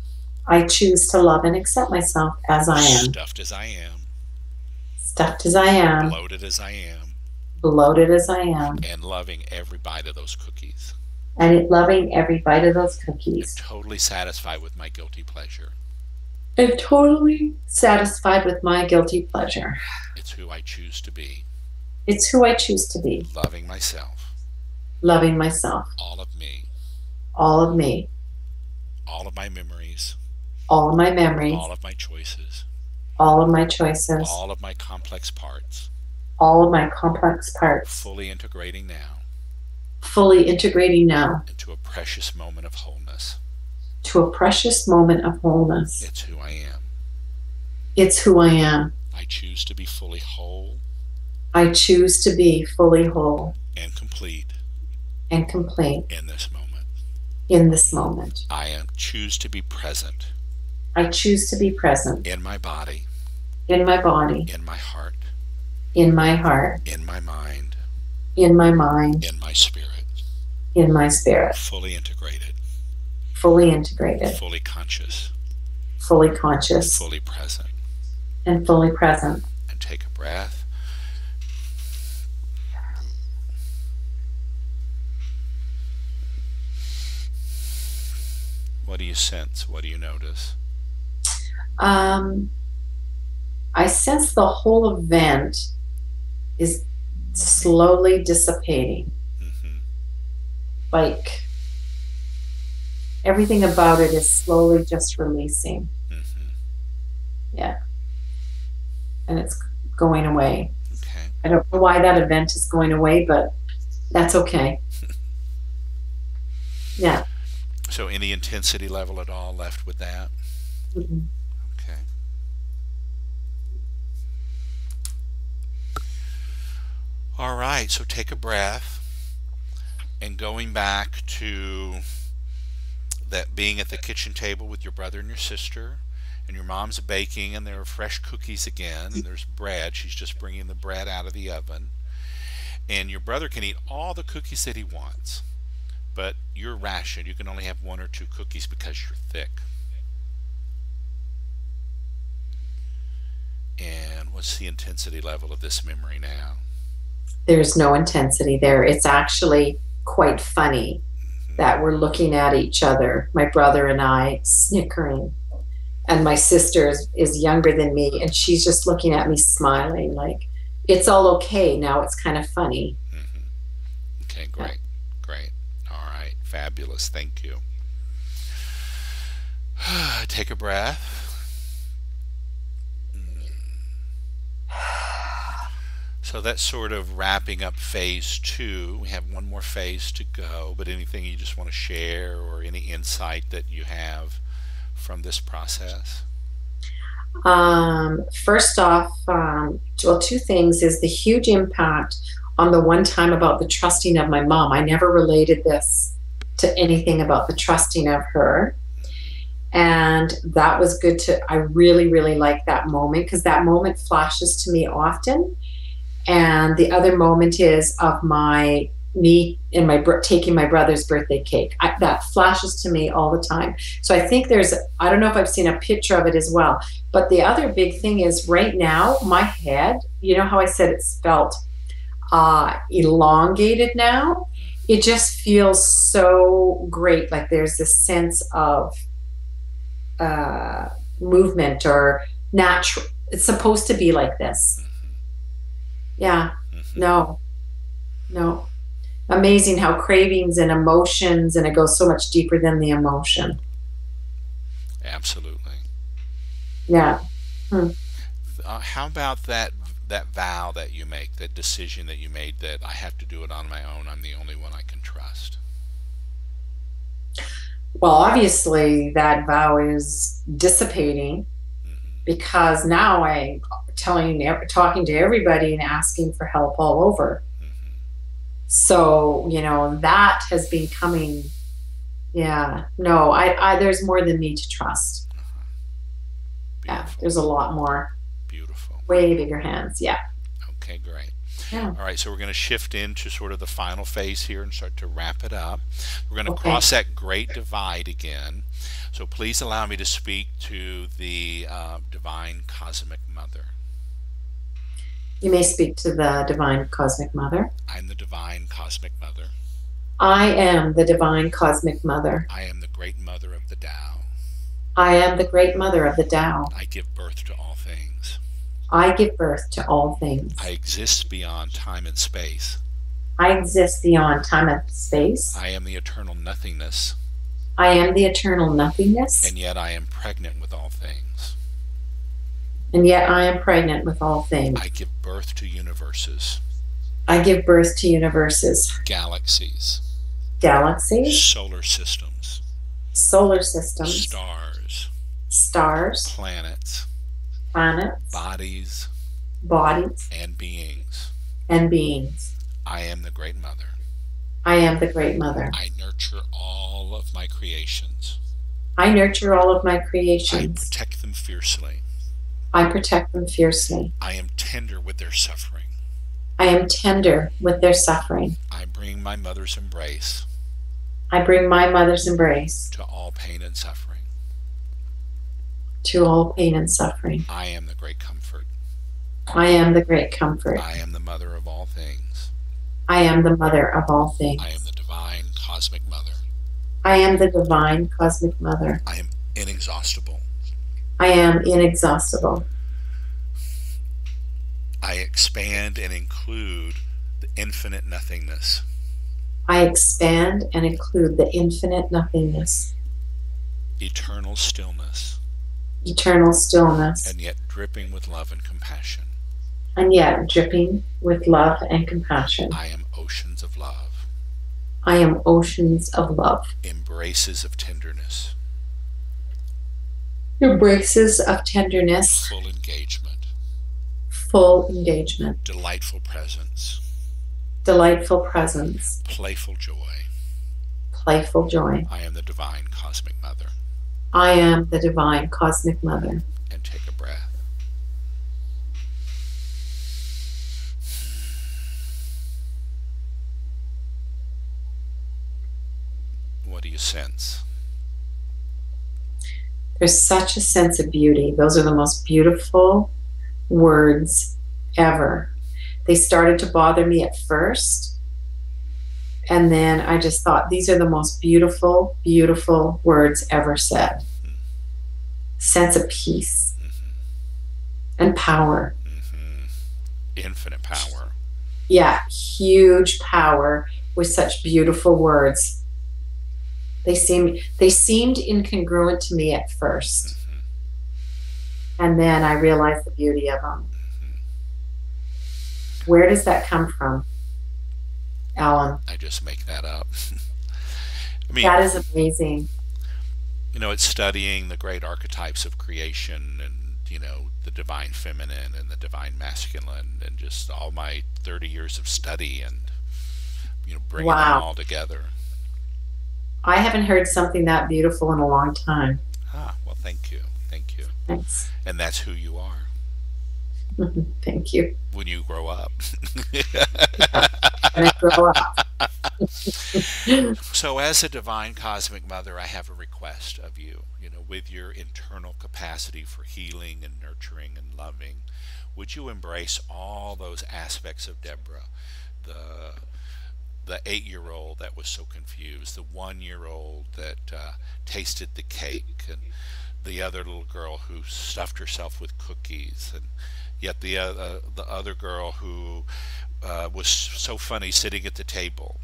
I choose to love and accept myself as I am. Stuffed as I am. Stuffed as I am. Bloated as I am. Bloated as I am. And loving every bite of those cookies. And loving every bite of those cookies. And totally satisfied with my guilty pleasure. And totally satisfied with my guilty pleasure. It's who I choose to be. It's who I choose to be. Loving myself. Loving myself. All of me. All of me. All of my memories. All of my memories. All of my choices. All of my choices. All of my complex parts. All of my complex parts. Fully integrating now. Fully integrating now. Into a precious moment of wholeness. To a precious moment of wholeness. It's who I am. It's who I am. I choose to be fully whole. I choose to be fully whole. And complete. And complete. In this moment. In this moment. I choose to be present. I choose to be present. In my body. In my body. In my heart. In my heart. In my mind. In my mind. In my spirit. In my spirit. Fully integrated. Fully integrated. Fully conscious. Fully conscious. Fully present. And fully present. And take a breath. What do you sense? What do you notice? I sense the whole event is slowly dissipating. Mm-hmm. Like everything about it is slowly just releasing. Mm-hmm. Yeah. And it's going away. Okay. I don't know why that event is going away, but that's okay. Yeah. So any intensity level at all left with that? Mhm. Okay. All right, so take a breath, and going back to that being at the kitchen table with your brother and your sister, and your mom's baking, and there are fresh cookies again, and there's bread. She's just bringing the bread out of the oven. And your brother can eat all the cookies that he wants, but you're rationed. You can only have one or two cookies because you're thick. And what's the intensity level of this memory now? There's no intensity there. It's actually quite funny Hmm. that we're looking at each other, my brother and I, snickering. And my sister is younger than me, and she's just looking at me smiling, like, it's all okay. Now it's kind of funny. Hmm. Okay, Yeah. great. Great. All right, fabulous. Thank you. Take a breath. So that's sort of wrapping up phase two. We have one more phase to go, but anything you just want to share or any insight that you have from this process? First off, well, two things is the huge impact on the one time about the trusting of my mom. I never related this to anything about the trusting of her. And that was good to, I really, really like that moment because that moment flashes to me often. And the other moment is of my me and my taking my brother's birthday cake. That flashes to me all the time. So I think there's, I don't know if I've seen a picture of it as well, but the other big thing is right now my head, you know how I said it's felt elongated now, it just feels so great, like there's this sense of uh, movement or natural. It's supposed to be like this. Yeah. Hmm. No, no. Amazing how cravings and emotions, and it goes so much deeper than the emotion. Absolutely. Yeah. Hmm. How about that vow that you make, that decision that you made that I have to do it on my own. I'm the only one I can trust. Well, obviously, that vow is dissipating Hmm. because now I'm talking to everybody and asking for help all over. Hmm. So, that has been coming. Yeah. No, there's more than me to trust. Uh-huh. Yeah. Beautiful. There's a lot more, Beautiful. way bigger hands. Yeah. Okay, great. Yeah. All right, so we're going to shift into sort of the final phase here and start to wrap it up. We're going to Okay. cross that great divide again. So please allow me to speak to the divine cosmic mother. You may speak to the divine cosmic mother. I'm the divine cosmic mother. I am the divine cosmic mother. I am the great mother of the Tao. I am the great mother of the Tao. I give birth to all things. I give birth to all I things. exist beyond time and space. I exist beyond time and space. I am the eternal nothingness, I am the eternal nothingness, and yet I am pregnant with all things. and yet I am pregnant with all I things. give birth to universes, I give birth to universes, galaxies, galaxies, solar systems, solar systems, stars, stars, planets, planets, bodies, bodies, and beings. and beings. I am the Great Mother. I am the great mother. I nurture all of my creations. I nurture all of my I creations. protect them fiercely. I protect them fiercely. I am tender with their suffering. I am tender with their suffering. I bring my mother's embrace I bring my mother's embrace to all pain and suffering. to all pain and suffering. I am the great comfort. I am the great comfort. I am the mother of all things. I am the mother of all I am things. the divine cosmic mother. I am the divine cosmic mother. I am inexhaustible. I am inexhaustible. I expand and include the infinite nothingness. I expand and include the infinite nothingness, Eternal stillness. eternal stillness, and yet dripping with love and compassion. and yet dripping with love and compassion. I am oceans of love, I am oceans of love, embraces of tenderness, embraces of tenderness, full engagement, full engagement, delightful presence, delightful presence, playful joy. playful joy. I am the divine cosmic mother. I am the divine cosmic mother. And take a breath. What do you sense? There's such a sense of beauty. Those are the most beautiful words ever. They started to bother me at first. And then I just thought, these are the most beautiful, beautiful words ever said. Mm-hmm. Sense of peace and power. Mm-hmm. Infinite power. Yeah, huge power with such beautiful words. They seemed incongruent to me at first. Mm-hmm. And then I realized the beauty of them. Mm-hmm. Where does that come from, Alan? I just make that up. I mean, that is amazing. You know, it's studying the great archetypes of creation and, you know, the divine feminine and the divine masculine, and just all my 30 years of study and, you know, bringing them all together. I haven't heard something that beautiful in a long time. Ah, well, thank you. Thank you. Thanks. And that's who you are. Thank you. When you grow up. When I grow up. So as a divine cosmic mother, I have a request of you, you know, with your internal capacity for healing and nurturing and loving, would you embrace all those aspects of Deborah? The 8-year-old that was so confused, the 1-year-old that tasted the cake, and the other little girl who stuffed herself with cookies, and yet the other girl who was so funny sitting at the table.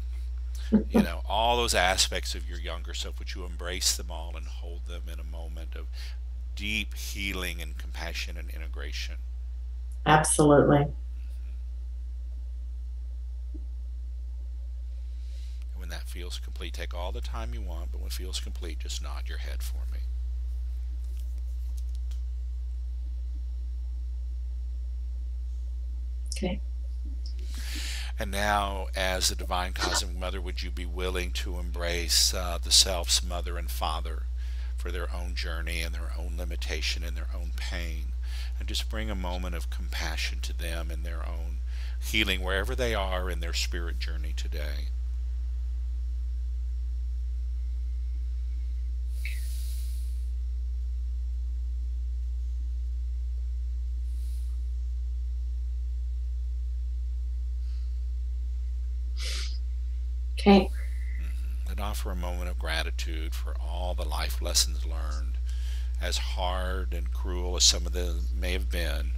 You know, all those aspects of your younger self, would you embrace them all and hold them in a moment of deep healing and compassion and integration? Absolutely. And when that feels complete, take all the time you want, but when it feels complete, just nod your head for me. Okay. And now, as the Divine Cosmic Mother, would you be willing to embrace the self's mother and father for their own journey and their own limitation and their own pain, and just bring a moment of compassion to them in their own healing, wherever they are in their spirit journey today? Okay. And offer a moment of gratitude for all the life lessons learned, as hard and cruel as some of them may have been,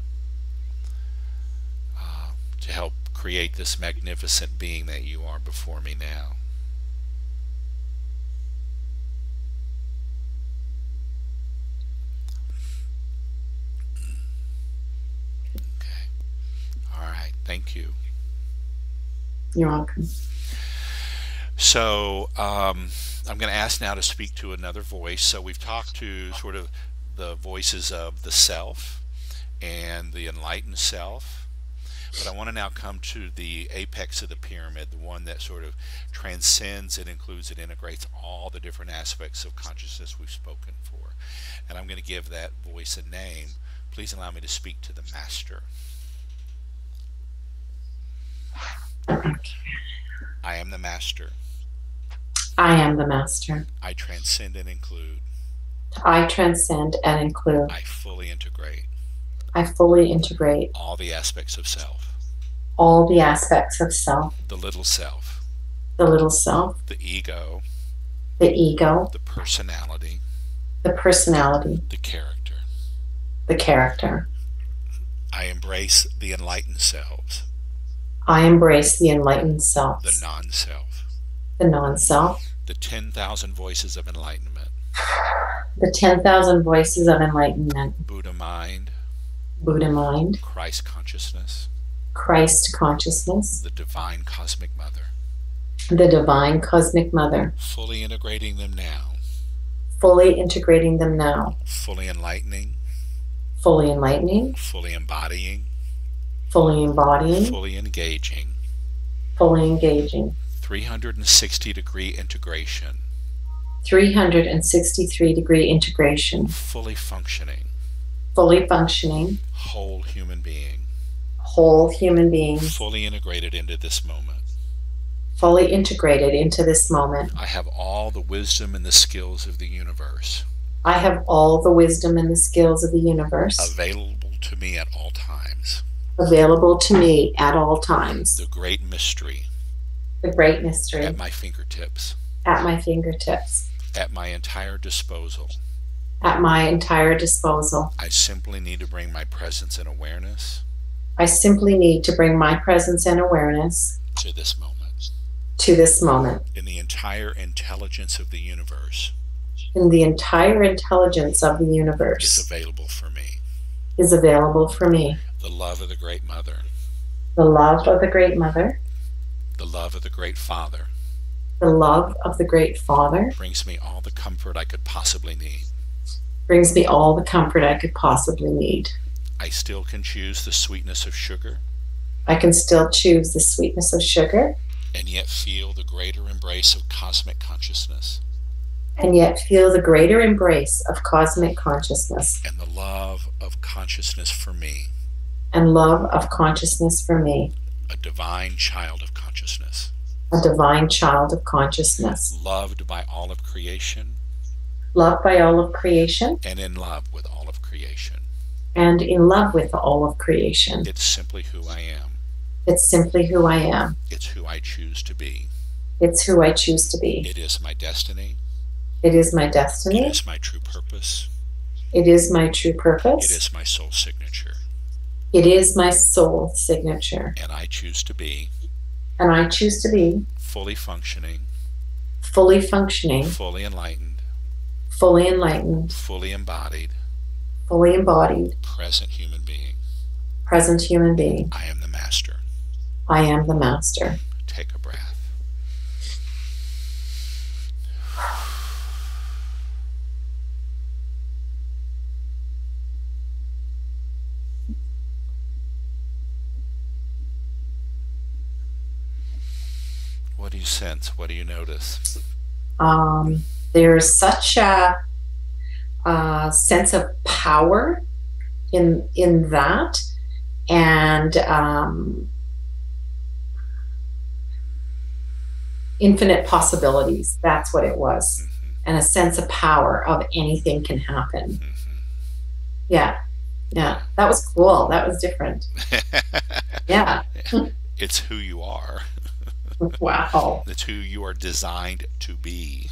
to help create this magnificent being that you are before me now. Okay. All right. Thank you. You're welcome. So I'm going to ask now to speak to another voice. So we've talked to sort of the voices of the self and the enlightened self, but I want to now come to the apex of the pyramid, the one that sort of transcends and includes and integrates all the different aspects of consciousness we've spoken for. And I'm going to give that voice a name. Please allow me to speak to the Master. I am the Master. I am the Master. I transcend and include. I transcend and include. I fully integrate. I fully integrate. All the aspects of self. All the aspects of self. The little self. The little self. The ego. The ego. The personality. The personality. The character. The character. I embrace the enlightened selves. I embrace the enlightened self. The non-self. The non-self. The 10,000 voices of enlightenment. The 10,000 voices of enlightenment. Buddha mind, Buddha mind. Christ consciousness, Christ consciousness. the divine cosmic mother, The divine cosmic mother. fully integrating them now, Fully integrating them now. fully enlightening, Fully enlightening. fully embodying, Fully embodying. fully engaging, Fully engaging. 360-degree integration, 363-degree integration. fully functioning, Fully functioning. whole human being, Whole human beings. fully integrated into this moment. Fully integrated into this moment. I have all the wisdom and the skills of the universe I have all the wisdom and the skills of the universe available to me at all times. available to me at all times. The great mystery The great mystery at my fingertips, at my fingertips, at my entire disposal. at my entire disposal. I simply need to bring my presence and awareness I simply need to bring my presence and awareness to this moment. to this moment. In the entire intelligence of the universe And the entire intelligence of the is universe available for me. is available for me. The love of the Great Mother, The love of the Great Mother, the love of the Great Father the love of the Great Father brings me all the comfort I could possibly need. brings me all the comfort I could possibly need. I still can choose the sweetness of sugar I can still choose the sweetness of sugar and yet feel the greater embrace of cosmic consciousness and yet feel the greater embrace of cosmic consciousness and the love of consciousness for me, and love of consciousness for me, a divine child of consciousness, a divine child of consciousness, loved by all of creation loved by all of creation and in love with all of creation. and in love with all of creation. It's simply who I am. It's simply who I am. It's who I choose to be. It's who I choose to be. It is my destiny. It is my It destiny. is my true purpose. It is my true It purpose. is my soul signature. It is my soul signature. And I choose to be And I choose to be fully functioning, fully functioning, fully enlightened, fully enlightened, fully embodied, fully embodied, present human being. present human being. I am the master. I am the master. Take a breath. What do you sense? What do you notice? There's such a sense of power in that, and infinite possibilities. That's what it was, Mm-hmm. and a sense of power of anything can happen. Mm-hmm. Yeah, yeah, that was cool. That was different. Yeah. It's who you are. Wow. It's who you are designed to be.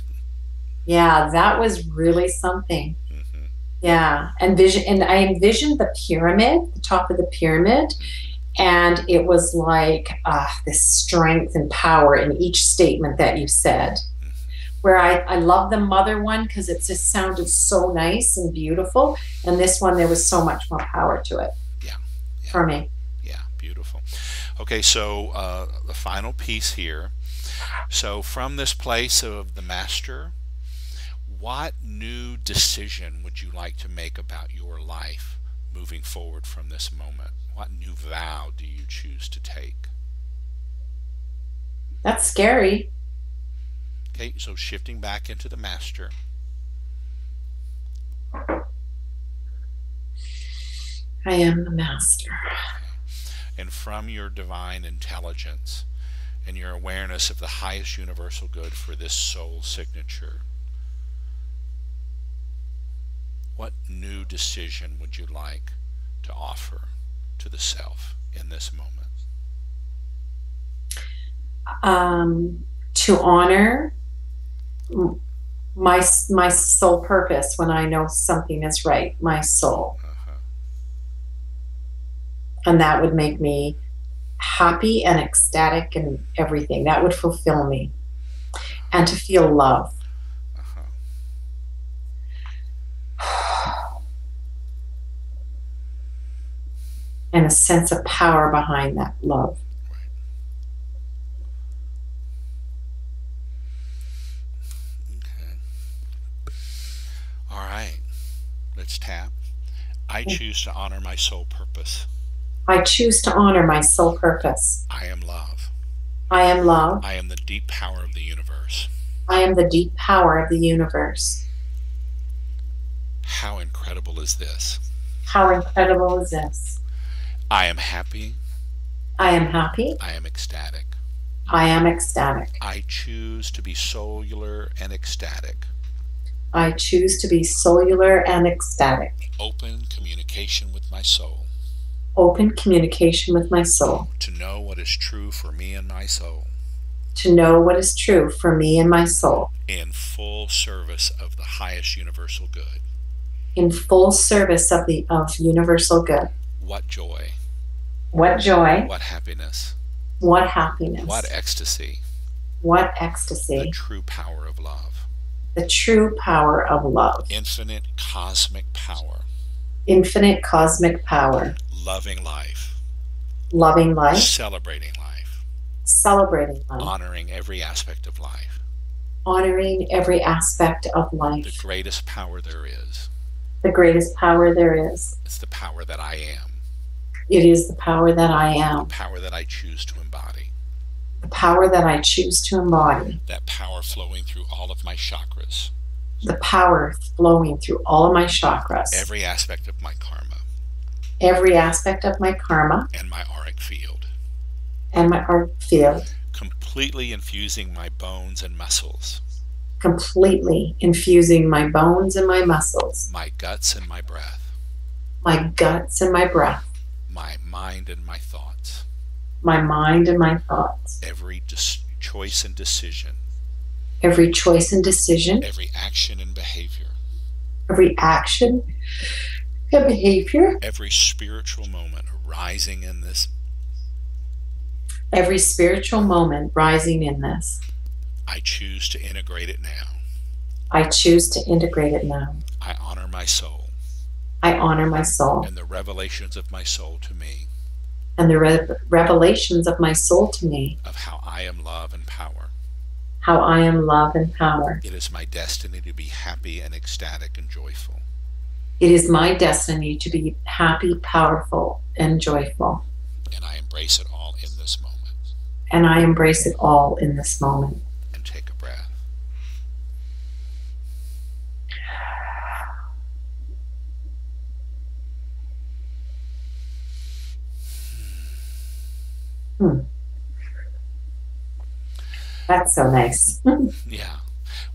Yeah, that was really something. Mm-hmm. Yeah, and I envisioned the pyramid, the top of the pyramid, and it was like this strength and power in each statement that you said. Where I love the mother one because it just sounded so nice and beautiful, and this one there was so much more power to it. Yeah. Yeah. For me. Yeah, beautiful. Okay, so the final piece here. So from this place of the master, what new decision would you like to make about your life moving forward from this moment? What new vow do you choose to take? That's scary. Okay, so shifting back into the master. I am the master. And from your divine intelligence and your awareness of the highest universal good for this soul signature, what new decision would you like to offer to the self in this moment? To honor my soul purpose when I know something is right, my soul. Uh-huh. And that would make me happy and ecstatic and everything. That would fulfill me. And to feel love. Uh-huh. and a sense of power behind that love. Right. Okay. All right. Let's tap. I choose to honor my soul purpose. I choose to honor my soul purpose. I am love. I am love. I am the deep power of the universe. I am the deep power of the universe. How incredible is this? How incredible is this? I am happy. I am happy. I am ecstatic. I am ecstatic. I choose to be solar and ecstatic. I choose to be solar and ecstatic. Open communication with my soul. Open communication with my soul. To know what is true for me and my soul. To know what is true for me and my soul. In full service of the highest universal good. In full service of universal good. What joy. What joy. What happiness. What happiness. What ecstasy. What ecstasy. The true power of love. The true power of love. Infinite cosmic power. Infinite cosmic power. Loving life. Loving life. Celebrating life. Celebrating life. Honoring every aspect of life. Honoring every aspect of life. The greatest power there is. The greatest power there is. It's the power that I am. It is the power that I am. The power that I choose to embody. The power that I choose to embody. That power flowing through all of my chakras. The power flowing through all of my chakras. Every aspect of my karma. Every aspect of my karma. And my auric field. And my auric field. Completely infusing my bones and muscles. Completely infusing my bones and my muscles. My guts and my breath. My guts and my breath. My mind and my thoughts. My mind and my thoughts. Every choice and decision. Every choice and decision. Every action and behavior. Every action and behavior. Every spiritual moment arising in this. Every spiritual moment rising in this. I choose to integrate it now. I choose to integrate it now. I honor my soul. I honor my soul. And the revelations of my soul to me. And the revelations of my soul to me. Of how I am love and power. How I am love and power. It is my destiny to be happy and ecstatic and joyful. It is my destiny to be happy, powerful, and joyful. And I embrace it all in this moment. And I embrace it all in this moment. And take a breath. That's so nice. Yeah.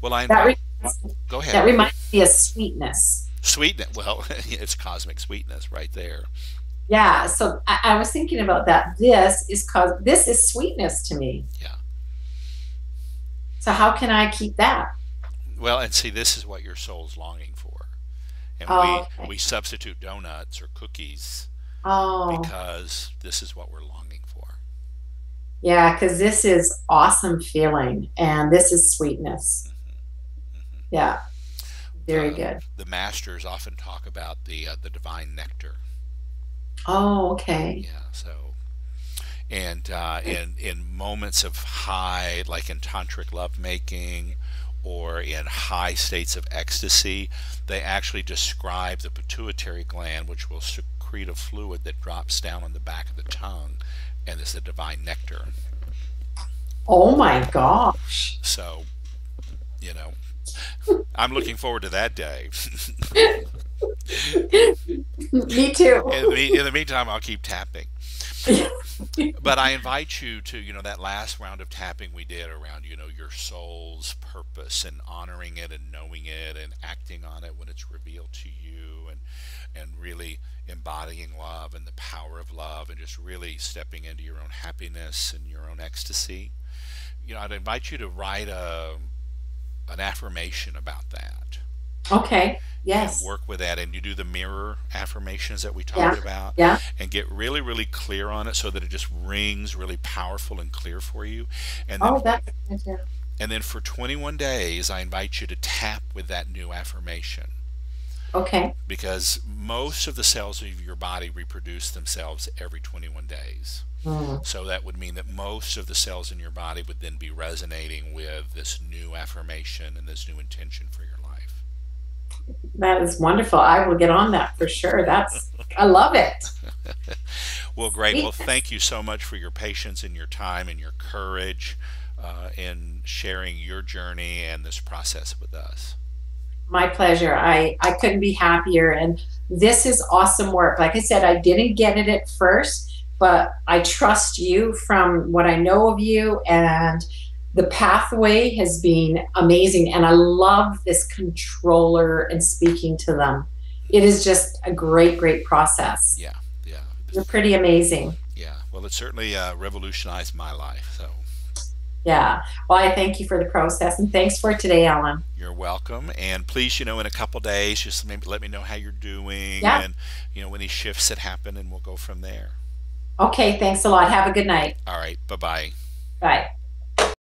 Well, go ahead. That reminds me of sweetness. Sweetness. Well, it's cosmic sweetness right there. Yeah. So I was thinking about that. This is sweetness to me. Yeah. So how can I keep that? Well, and see, this is what your soul's longing for. And okay. we substitute donuts or cookies because this is what we're longing for. Yeah, because this is awesome feeling, and this is sweetness. Yeah, very good. The masters often talk about the divine nectar. Oh, okay. Yeah, so, and in moments of high, like in tantric lovemaking, or in high states of ecstasy, they actually describe the pituitary gland, which will secrete a fluid that drops down on the back of the tongue, and it's the divine nectar. Oh my gosh. So, I'm looking forward to that day. Me too. In the meantime, I'll keep tapping. But I invite you to, that last round of tapping we did around, your soul's purpose and honoring it and knowing it and acting on it when it's revealed to you, and really embodying love and the power of love and just really stepping into your own happiness and your own ecstasy. I'd invite you to write an affirmation about that. Okay. Yes. And work with that, and you do the mirror affirmations that we talked about. Yeah. And get really, really clear on it so that it just rings really powerful and clear for you. And then, that's good. And then for 21 days, I invite you to tap with that new affirmation. Okay. because most of the cells of your body reproduce themselves every 21 days. Mm. So that would mean that most of the cells in your body would then be resonating with this new affirmation and this new intention for your life. That is wonderful. I will get on that for sure. I love it. Well, great. Well, Sweet. thank you so much for your patience and your time and your courage in sharing your journey and this process with us. My pleasure. I couldn't be happier. And this is awesome work. Like I said, I didn't get it at first, but I trust you from what I know of you. And the pathway has been amazing. And I love this controller and speaking to them. It is just a great, great process. Yeah, yeah, You're pretty amazing. yeah. Well, it certainly revolutionized my life. So Yeah. Well, I thank you for the process. And thanks for today, Ellen. you're welcome. And please, in a couple days, just maybe let me know how you're doing Yeah. and, any shifts that happen, and we'll go from there. Okay. Thanks a lot. Have a good night. All right. Bye bye. Bye.